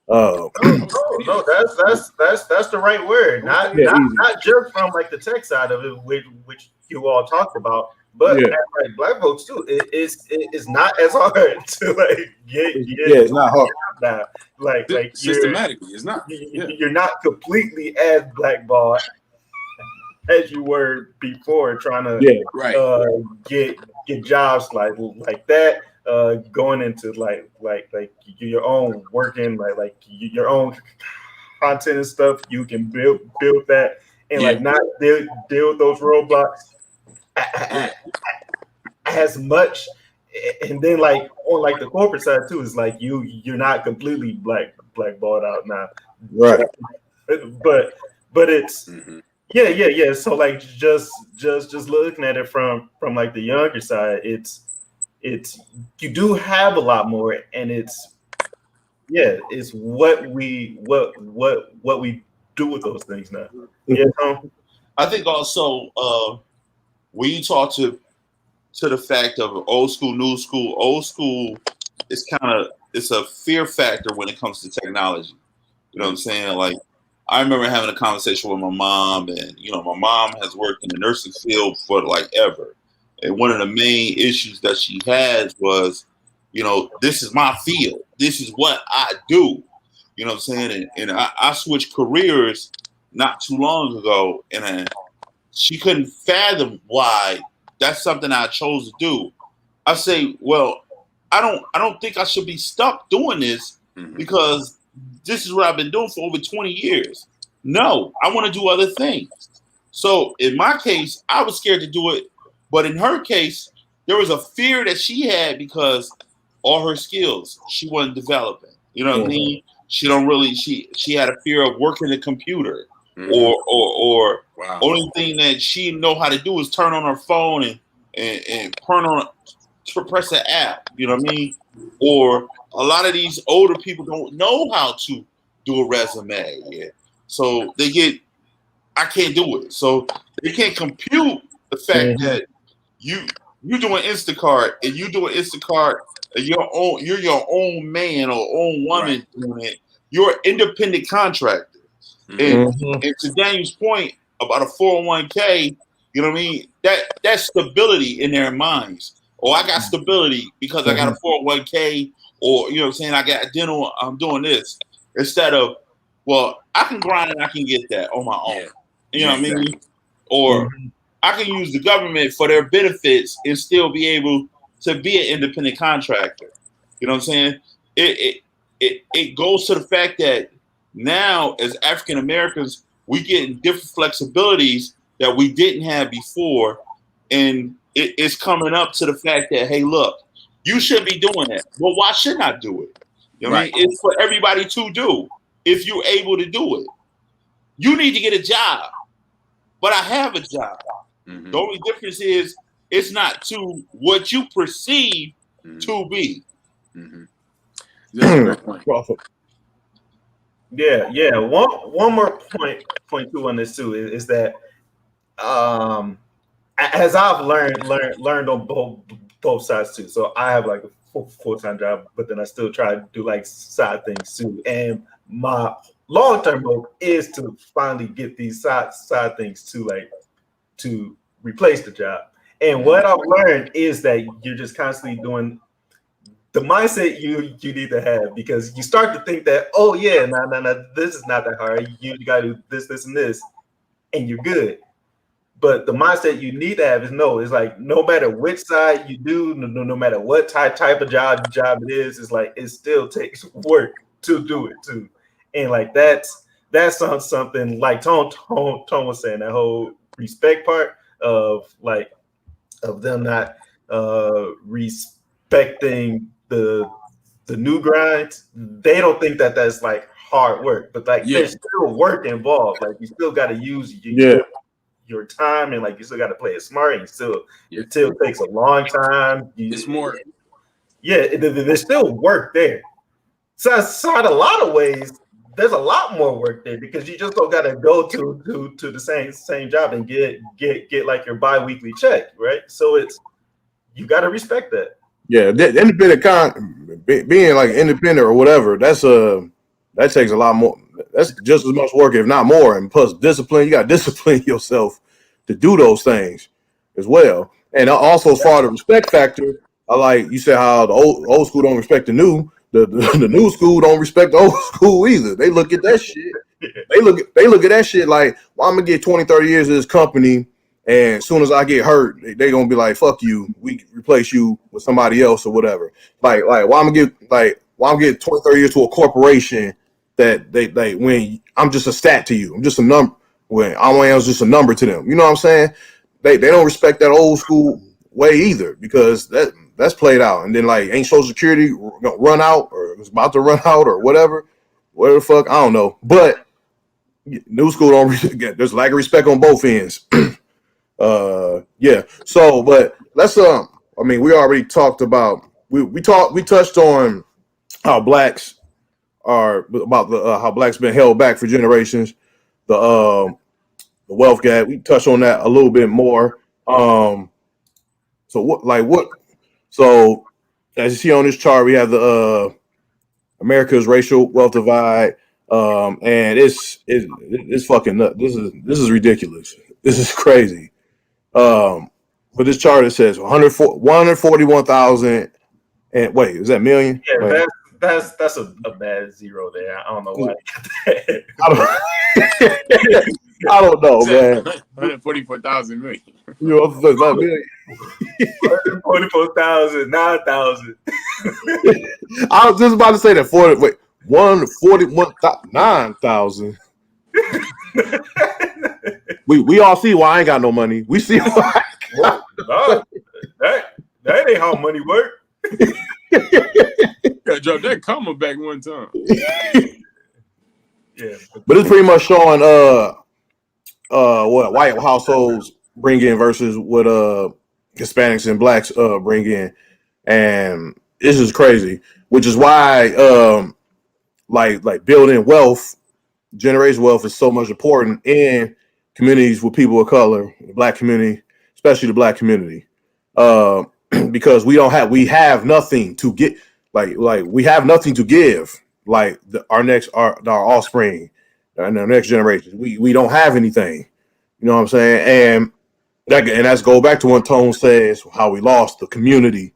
No, that's the right word. Not yeah, easy. not just from like the tech side of it, which you all talked about, but Yeah. as, like black folks too. It's not as hard to like get it's not hard. now. Like Systematically, it's not. you're not completely as blackballed as you were before trying to Right. get jobs like that. Going into like your own working like your own content and stuff, you can build that and like not deal with those roadblocks as much. And then like on like the corporate side too, is like you're not completely blackballed out now, Right. but it's yeah. So like just looking at it from like the younger side, it's you do have a lot more, and it's what we do with those things now. Yeah, I think also when you talk to the fact of old school, new school, old school, it's a fear factor when it comes to technology. You know what I'm saying? Like, I remember having a conversation with my mom, and you know, my mom has worked in the nursing field for like ever. And one of the main issues that she has was, you know, this is my field. This is what I do. You know what I'm saying? And I switched careers not too long ago, and she couldn't fathom why that's something I chose to do. I say, well, I don't think I should be stuck doing this because this is what I've been doing for over 20 years. No, I want to do other things. So in my case, I was scared to do it. But in her case, there was a fear that she had because all her skills she wasn't developing. You know what I mean? She don't really. She had a fear of working the computer, or only thing that she know how to do is turn on her phone and press an app. You know what I mean? Or a lot of these older people don't know how to do a resume yet, so they get. I can't do it, so they can't compute the fact that you doing Instacart and you doing Instacart you're your own man or own woman doing it. You're an independent contractor. And to Daniel's point about a 401k, you know what I mean? That's stability in their minds. Oh, I got stability because I got a 401k, or you know what I'm saying, I got dental, I'm doing this. Instead of, well, I can grind and I can get that on my own. You know what I mean? Or I can use the government for their benefits and still be able to be an independent contractor. You know what I'm saying? It goes to the fact that now as African Americans, we get different flexibilities that we didn't have before. And it's coming up to the fact that, hey, look, you should be doing that. Well, why shouldn't I do it? You know what I mean? It's for everybody to do if you're able to do it. You need to get a job, but I have a job. The only difference is it's not to what you perceive to be. Yeah. One more point too on this too is that as I've learned on both sides too. So I have like a full-time job, but then I still try to do like side things too. And my long-term goal is to finally get these side things to replace the job. And what I've learned is that you're just constantly doing the mindset you need to have, because you start to think that, oh yeah, no, this is not that hard. You got to do this, and this, and you're good. But the mindset you need to have is no. It's like no matter which side you do, no matter what type of job it is, it's like it still takes work to do it too. And like that's something like Tone was saying, that whole respect part of like of them not respecting the new grind. They don't think that that's like hard work, but like there's still work involved. Like you still got to use your time, and like you still got to play it smart. And it still takes a long time. It's more. Yeah, there's still work there. So in a lot of ways, there's a lot more work there because you just don't got to go to the same job and get like your bi-weekly check, right? So you got to respect that. Yeah, being like independent or whatever, that takes a lot more. That's just as much work, if not more. And plus discipline, you got to discipline yourself to do those things as well. And also as far as the respect factor, I like you said how the old school don't respect the new. The new school don't respect the old school either. They look at that shit. They look at that shit like, well, I'm gonna get 20, 30 years of this company, and as soon as I get hurt, they gonna be like, fuck you, we replace you with somebody else or whatever. Like why I'm gonna get 20, 30 years to a corporation that they when I'm just a stat to you. I'm just a number. When I was just a number to them. You know what I'm saying? They don't respect that old school way either because that's played out. And then like ain't Social Security gonna run out or it's about to run out or whatever the fuck, I don't know. But new school don't there's lack of respect on both ends. Yeah. So, but let's I mean, we already talked about we touched on how blacks are about how blacks been held back for generations. The wealth gap. We touched on that a little bit more. So as you see on this chart, we have the America's racial wealth divide, and it's fucking nuts. This is ridiculous. This is crazy. But this chart it says 141,000. And wait, is that million? Yeah, that's a bad zero there. I don't know why. I don't know, man. 144,000 million. You know, not million. 144,000, 9,000. I was just about to say that 9,000. We all see why I ain't got no money. We see why. No, that ain't how money work. Gotta drop that comma back one time. Yeah, but it's pretty much showing what white households bring in versus what Hispanics and blacks bring in, and this is crazy. Which is why like building wealth, generating wealth is so much important in communities with people of color, the black community, especially the black community, because we have nothing to get. Like we have nothing to give. Like our offspring and our next generation, we don't have anything. You know what I'm saying? And that's go back to when Tone says how we lost the community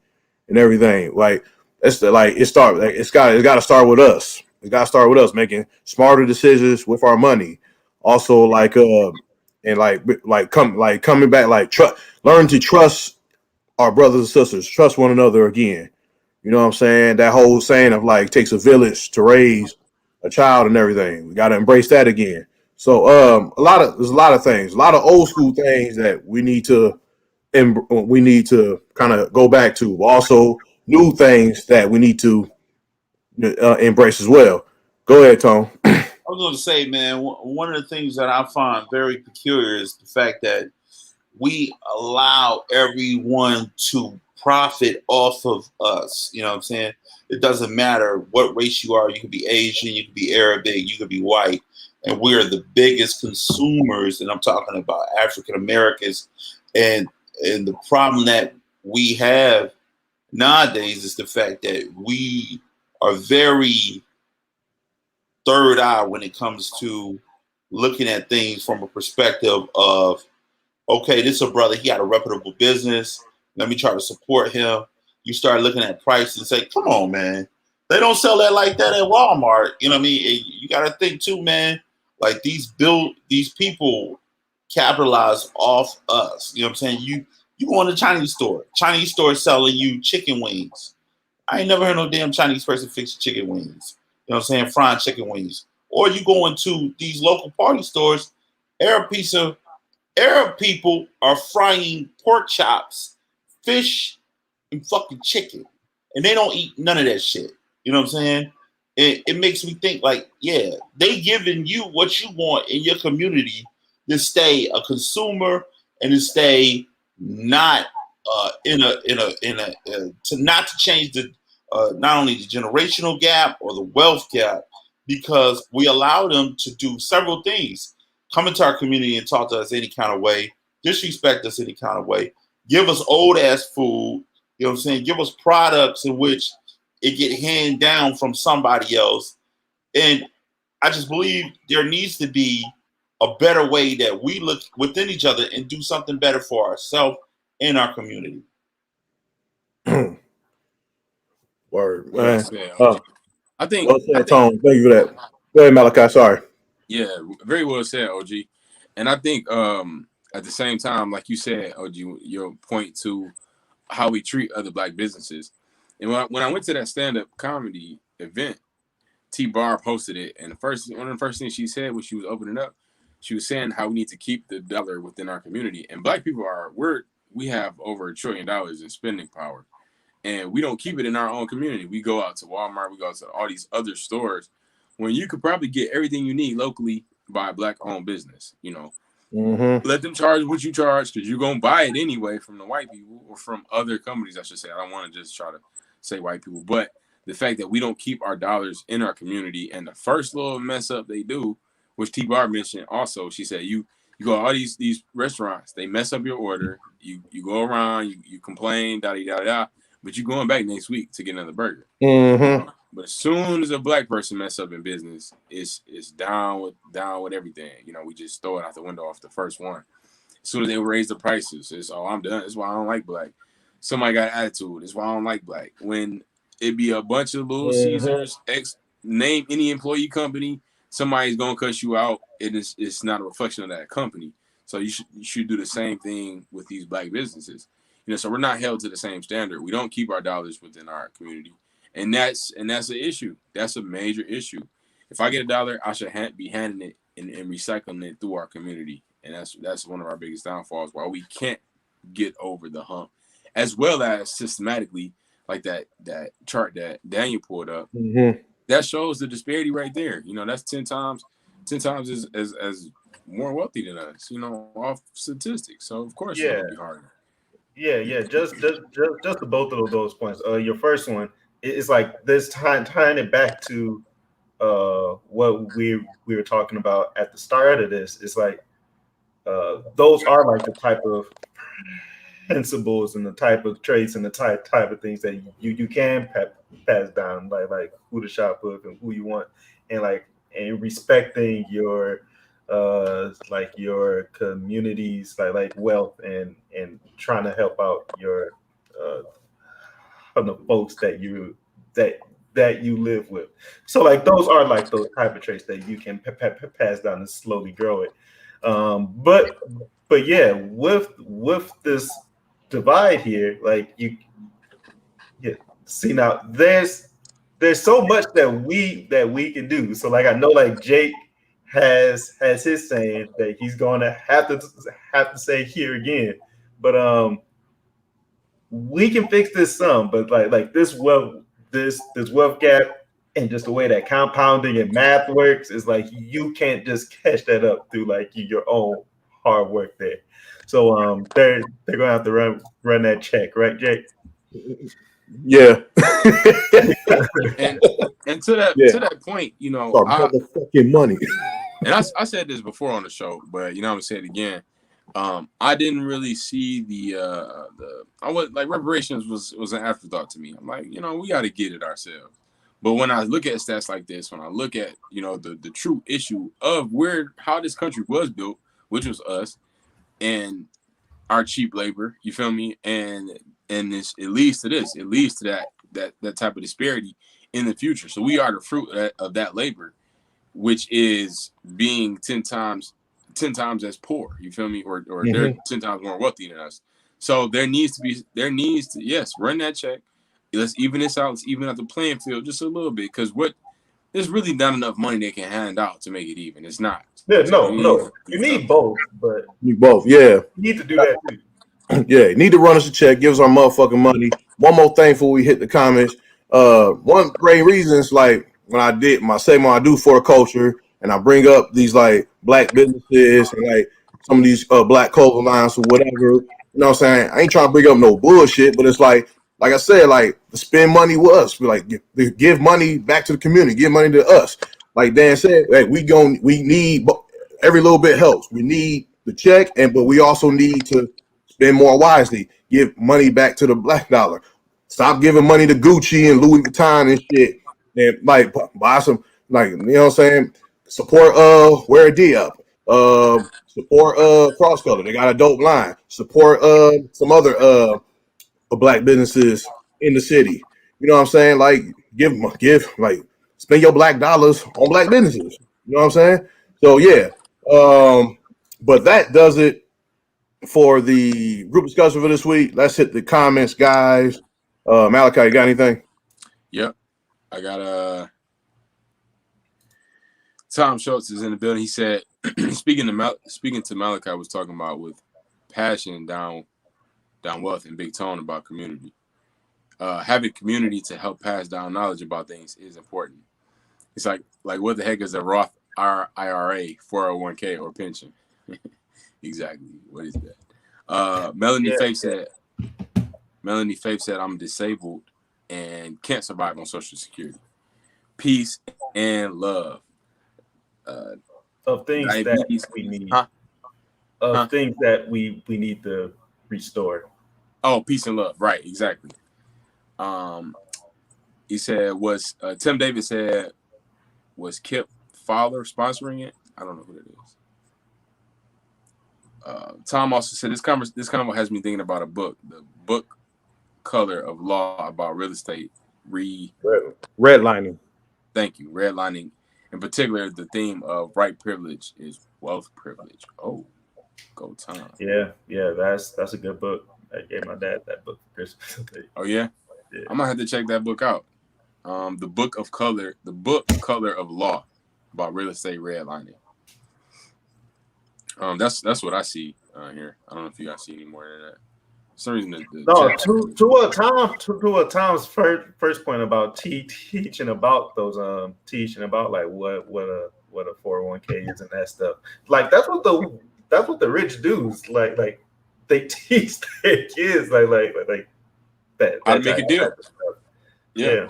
and everything. Like it's got to start with us. It got to start with us making smarter decisions with our money. Also, coming back, learn to trust our brothers and sisters, trust one another again. You know what I'm saying? That whole saying of like takes a village to raise a child and everything. We got to embrace that again. So there's a lot of things, a lot of old school things that we need to kind of go back to. Also, new things that we need to embrace as well. Go ahead, Tom. I was going to say, man, one of the things that I find very peculiar is the fact that we allow everyone to profit off of us. You know what I'm saying? It doesn't matter what race you are. You could be Asian, you could be Arabic, you could be white. And we're the biggest consumers, and I'm talking about African Americans. And the problem that we have nowadays is the fact that we are very third eye when it comes to looking at things from a perspective of, okay, this is a brother, he got a reputable business. Let me try to support him. You start looking at price and say, come on, man. They don't sell that like that at Walmart. You know what I mean? You got to think too, man. Like these people capitalize off us. You know what I'm saying? You go in the Chinese store selling you chicken wings. I ain't never heard no damn Chinese person fix chicken wings. You know what I'm saying? Fried chicken wings. Or you go into these local party stores, every piece of Arab people are frying pork chops, fish, and fucking chicken, and they don't eat none of that shit. You know what I'm saying? It makes me think like, yeah, they giving you what you want in your community to stay a consumer and to stay not to not to change the not only the generational gap or the wealth gap, because we allow them to do several things: come into our community and talk to us any kind of way, disrespect us any kind of way, give us old ass food. You know what I'm saying? Give us products in which it get handed down from somebody else. And I just believe there needs to be a better way that we look within each other and do something better for ourselves and our community. Word, Well man. said, OG. I think, Well said, Tone. Thank you for that. Go ahead, Malachi. Sorry. yeah, very well said, OG. And I think at the same time, like you said, OG, your point to how we treat other black businesses. And when I went to that stand-up comedy event, T Barb hosted it, and one of the first things she said when she was opening up, she was saying how we need to keep the dollar within our community. And black people we have over $1 trillion in spending power, and we don't keep it in our own community. We go out to Walmart, we go out to all these other stores when you could probably get everything you need locally by a black-owned business. You know, let them charge what you charge because you're gonna buy it anyway from the white people or from other companies. I should say. I don't want to just try to say white people, but the fact that we don't keep our dollars in our community, and the first little mess up they do, which T Bar mentioned also, she said you go to all these restaurants, they mess up your order, you go around, you complain, da, but you going back next week to get another burger. But as soon as a black person mess up in business, it's down with everything. You know, we just throw it out the window off the first one. As soon as they raise the prices, it's I'm done. That's why I don't like black. Somebody got attitude. That's why I don't like black. When it be a bunch of Little Caesars, name any employee company, somebody's gonna cut you out. It's not a reflection of that company. So you should do the same thing with these black businesses. You know, so we're not held to the same standard. We don't keep our dollars within our community, and that's an issue. That's a major issue. If I get $1, I should be handing it and recycling it through our community, and that's one of our biggest downfalls. Why we can't get over the hump, as well as systematically. Like that chart that Daniel pulled up, that shows the disparity right there. You know, that's 10 times as more wealthy than us. You know, off statistics. So of course it'll be harder. Yeah. Just to both of those points. Your first one is like this tying it back to what we were talking about at the start of this. It's like those are like the type of principles and the type of traits and the type of things that you can pass down, like who to shop with and who you want, and respecting your like your communities, like wealth, and trying to help out your the folks that you live with. So like those are like those type of traits that you can pass down and slowly grow it. But yeah, with this divide here, like see now there's so much that we can do. So like I know like Jake has his saying that he's gonna have to say here again, but we can fix this some, but like this wealth gap and just the way that compounding and math works is like you can't just catch that up through like your own hard work there. So they're gonna have to run that check, right, Jake? Yeah. and to that point, you know, motherfucking money. And I said this before on the show, but you know I'm gonna say it again. I didn't really see reparations was an afterthought to me. I'm like, you know, we got to get it ourselves. But when I look at stats like this, when I look at, you know, the true issue of how this country was built, which was us, and our cheap labor, you feel me? And this it leads to this. It leads to that type of disparity in the future. So we are the fruit of that labor, which is being 10 times as poor. You feel me? Or they're 10 times more wealthy than us. So there needs to run that check. Let's even this out. Let's even out the playing field just a little bit. Because what there's really not enough money they can hand out to make it even. It's not. Yeah, So no. You need both, but you both, yeah. You need to do that too. Yeah, you need to run us a check, give us our motherfucking money. One more thing before we hit the comments. One great reason is like when I did my segment I do for the culture, and I bring up these like black businesses and like some of these black clothing lines or whatever. You know what I'm saying? I ain't trying to bring up no bullshit, but it's like I said, like spend money with us. We like give money back to the community, give money to us. Like Dan said, like we need every little bit helps. We need the check, but we also need to spend more wisely. Give money back to the black dollar. Stop giving money to Gucci and Louis Vuitton and shit. And like buy some, like, you know what I'm saying? Support Wear a D up. Support Cross Color. They got a dope line. Support some other black businesses in the city. You know what I'm saying? Like give like spend your black dollars on black businesses. You know what I'm saying? So yeah. But that does it for the group discussion for this week. Let's hit the comments, guys. Malachi, you got anything? Yep. I got Tom Schultz is in the building. He said, speaking to Malachi was talking about with passion down wealth and Big Tone about community. Having community to help pass down knowledge about things is important. It's like what the heck is a Roth IRA, 401k, or pension? Exactly. What is that? Melanie Faith said, I'm disabled and can't survive on Social Security. Peace and love. Of things that we need. Things that we need to restore. Oh, peace and love. Right, exactly. He said, Tim Davis said, was Kip Fowler sponsoring it? I don't know who that is. Tom also said this convo has me thinking about a book, the book Color of Law about real estate. Redlining. Thank you. Redlining. In particular, the theme of right privilege is wealth privilege. Oh, go Tom. Yeah, that's a good book. I gave my dad that book for Christmas. Oh yeah? I'm gonna have to check that book out. The book Color of Law about real estate redlining. That's what I see here. I don't know if you guys see any more of that. For some reason, to Tom's first point about teaching about those teaching about like what a 401k is and that stuff. Like that's what the rich do. Like they teach their kids like that how to make a deal. Yeah.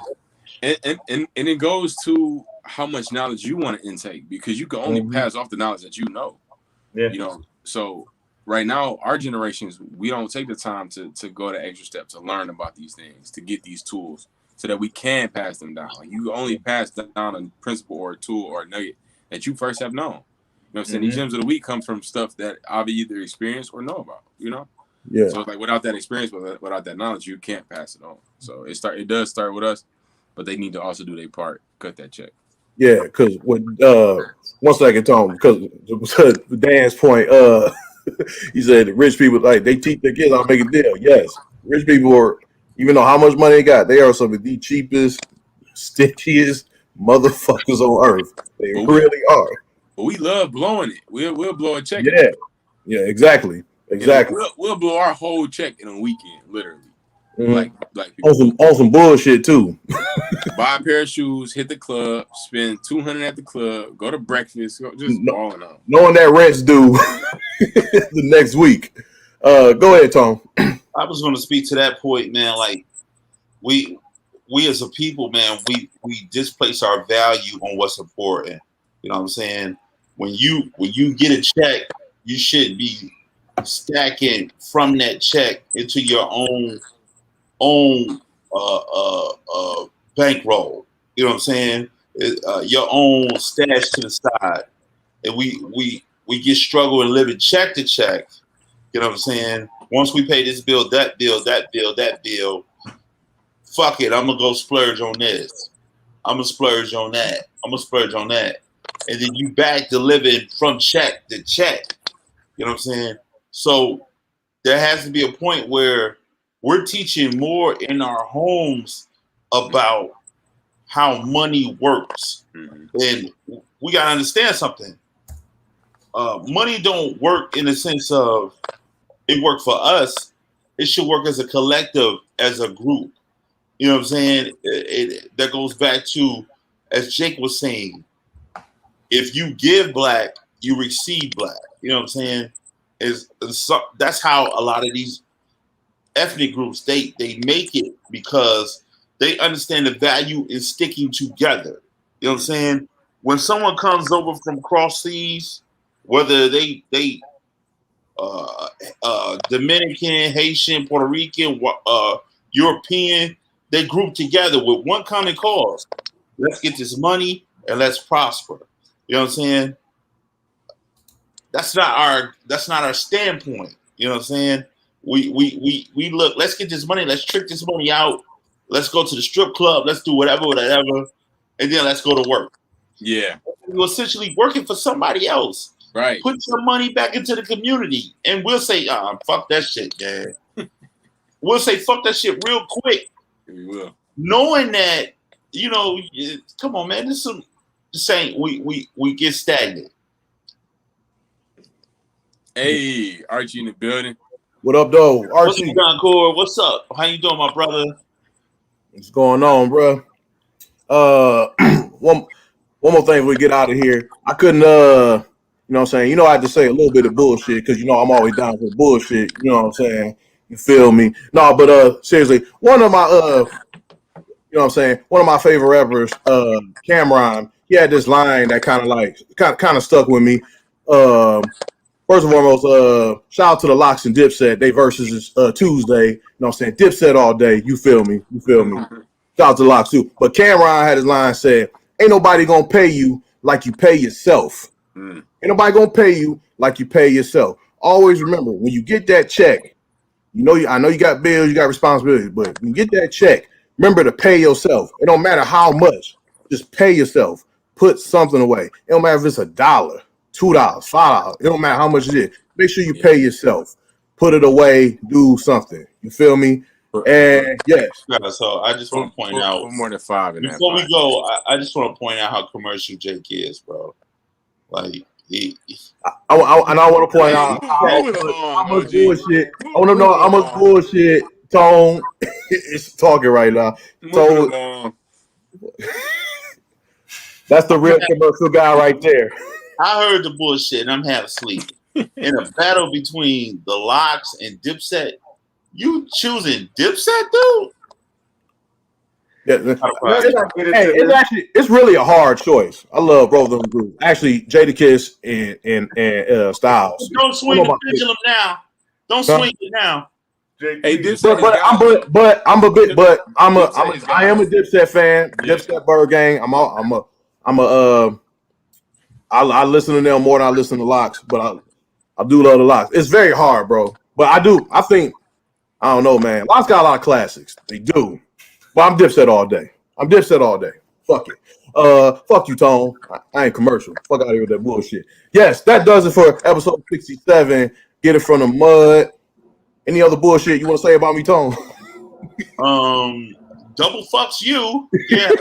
And it goes to how much knowledge you want to intake, because you can only pass off the knowledge that you know. Yeah. You know, so right now, our generations, we don't take the time to go the extra step to learn about these things, to get these tools so that we can pass them down. Like you only pass down a principle or a tool or a nugget that you first have known. You know what I'm saying? These gems of the week come from stuff that I've either experienced or know about, you know? Yeah. So it's like without that experience, without that knowledge, you can't pass it on. So it does start with us, but they need to also do their part, cut that check. Yeah, because what 1 second, Tom, because to Dan's point, he said the rich people, like, they teach their kids how to make a deal. Yes, rich people are, even though how much money they got, they are some of the cheapest, stingiest motherfuckers on earth. They really are. But we love blowing it. We'll blow a check. Yeah, exactly. We'll blow our whole check in a weekend, literally. Mm-hmm. Like people. On some bullshit too. Buy a pair of shoes, hit the club, spend $200 at the club, go to breakfast, just balling out. Knowing that rent's due the next week. Go ahead, Tom. I was going to speak to that point, man. Like we as a people, man, we displace our value on what's important. You know what I'm saying? When you get a check, you should be stacking from that check into your own bankroll. You know what I'm saying? Your own stash to the side. And we get struggle and living check to check. You know what I'm saying? Once we pay this bill, that bill, fuck it, I'm gonna go splurge on this. I'm gonna splurge on that. And then you back to living from check to check. You know what I'm saying? So there has to be a point where we're teaching more in our homes about how money works. Mhm. And we gotta understand something. Money don't work in the sense of it work for us. It should work as a collective, as a group. You know what I'm saying? That goes back to, as Jake was saying, if you give black, you receive black. You know what I'm saying? That's how a lot of these ethnic groups they make it, because they understand the value in sticking together. You know what I'm saying? When someone comes over from cross seas, whether they Dominican, Haitian, Puerto Rican, European, they group together with one common cause. Let's get this money and let's prosper. You know what I'm saying? That's not our standpoint. You know what I'm saying? We look, let's get this money, let's trick this money out, let's go to the strip club, let's do whatever, and then let's go to work. Yeah. You're essentially working for somebody else. Right. Put your money back into the community, and we'll say, fuck that shit, man. We'll say fuck that shit real quick. We will. Knowing that, come on, man, this ain't we get stagnant. Hey, Archie in the building. What up, though? Archie. What's up, Core? What's up? How you doing, my brother? What's going on, bro? One more thing before we get out of here. I couldn't, you know what I'm saying? I had to say a little bit of bullshit because, I'm always down for the bullshit. You know what I'm saying? You feel me? No, but seriously, one of my, you know what I'm saying? One of my favorite rappers, Cameron, he had this line that kind of stuck with me. First and foremost, shout out to the Locks and Dipset. They versus is Tuesday. You know what I'm saying? Dipset all day. You feel me? Shout out to the Locks too. But Cameron had his line said, ain't nobody gonna pay you like you pay yourself. Ain't nobody gonna pay you like you pay yourself. Always remember, when you get that check, I know you got bills, you got responsibilities, but when you get that check, remember to pay yourself. It don't matter how much. Just pay yourself. Put something away. It don't matter if it's $1, $2, $5. It don't matter how much it is. Make sure you pay yourself. Put it away. Do something. You feel me? And yes. So I just want to point out more than 5 in before we go. I just want to point out how commercial Jake is, bro. Like I want to point out how much bullshit. I want to know how much bullshit Tone is talking right now. Tone, that's the real commercial guy right there. I heard the bullshit and I'm half asleep. In a battle between the Locks and Dipset, you choosing Dipset, dude? Yeah, it's really a hard choice. I love both of them groups. Actually, Jadakiss and Styles. Don't swing the pendulum now. Don't swing it now. Hey, I am a Dipset fan. Dipset Bird Gang. I listen to them more than I listen to Locks, but I do love the Locks. It's very hard, bro. But I don't know, man. Locks got a lot of classics. They do. But I'm Dipset all day. Fuck it. Fuck you, Tone. I ain't commercial. Fuck out of here with that bullshit. Yes, that does it for episode 67. Get it from the mud. Any other bullshit you want to say about me, Tone? Double fucks you. Yeah.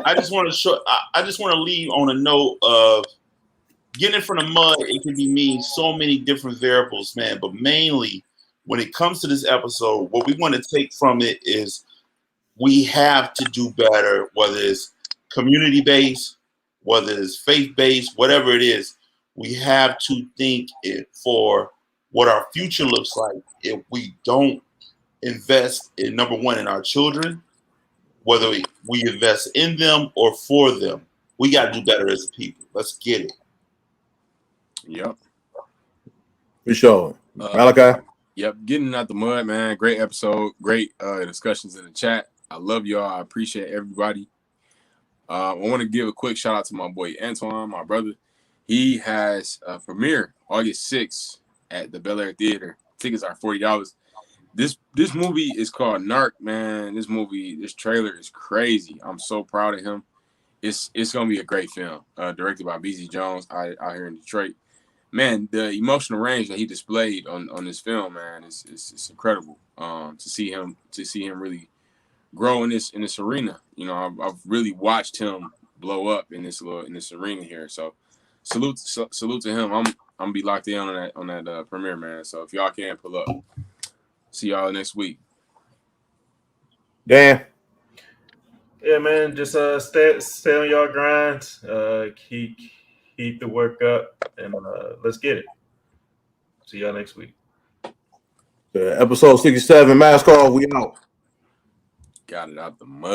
I just want to leave on a note of getting from the mud. It can be mean so many different variables, man. But mainly, when it comes to this episode, what we want to take from it is we have to do better, whether it's community-based, whether it's faith-based, whatever it is. We have to think it for what our future looks like if we don't invest in, number one, in our children, whether we invest in them or for them. We got to do better as a people. Let's get it. Yep. For sure. Malachi? Yep, getting out the mud, man. Great episode. Great discussions in the chat. I love y'all. I appreciate everybody. I want to give a quick shout out to my boy Antoine, my brother. He has a premiere August 6th at the Bel Air Theater. Tickets are $40. This movie is called Narc, man. This trailer is crazy. I'm so proud of him. It's gonna be a great film. Directed by BZ Jones out here in Detroit. Man, the emotional range that he displayed on this film, man, is incredible. To see him really grow in this arena. You know, I've really watched him blow up in this arena here. So salute to him. I'm gonna be locked in on that premiere, man. So if y'all can pull up, see y'all next week. Dan. Yeah, man. Just stay on your grind. Keep the work up, and let's get it. See y'all next week. Episode 67, mask off. We out. Got it out the mud.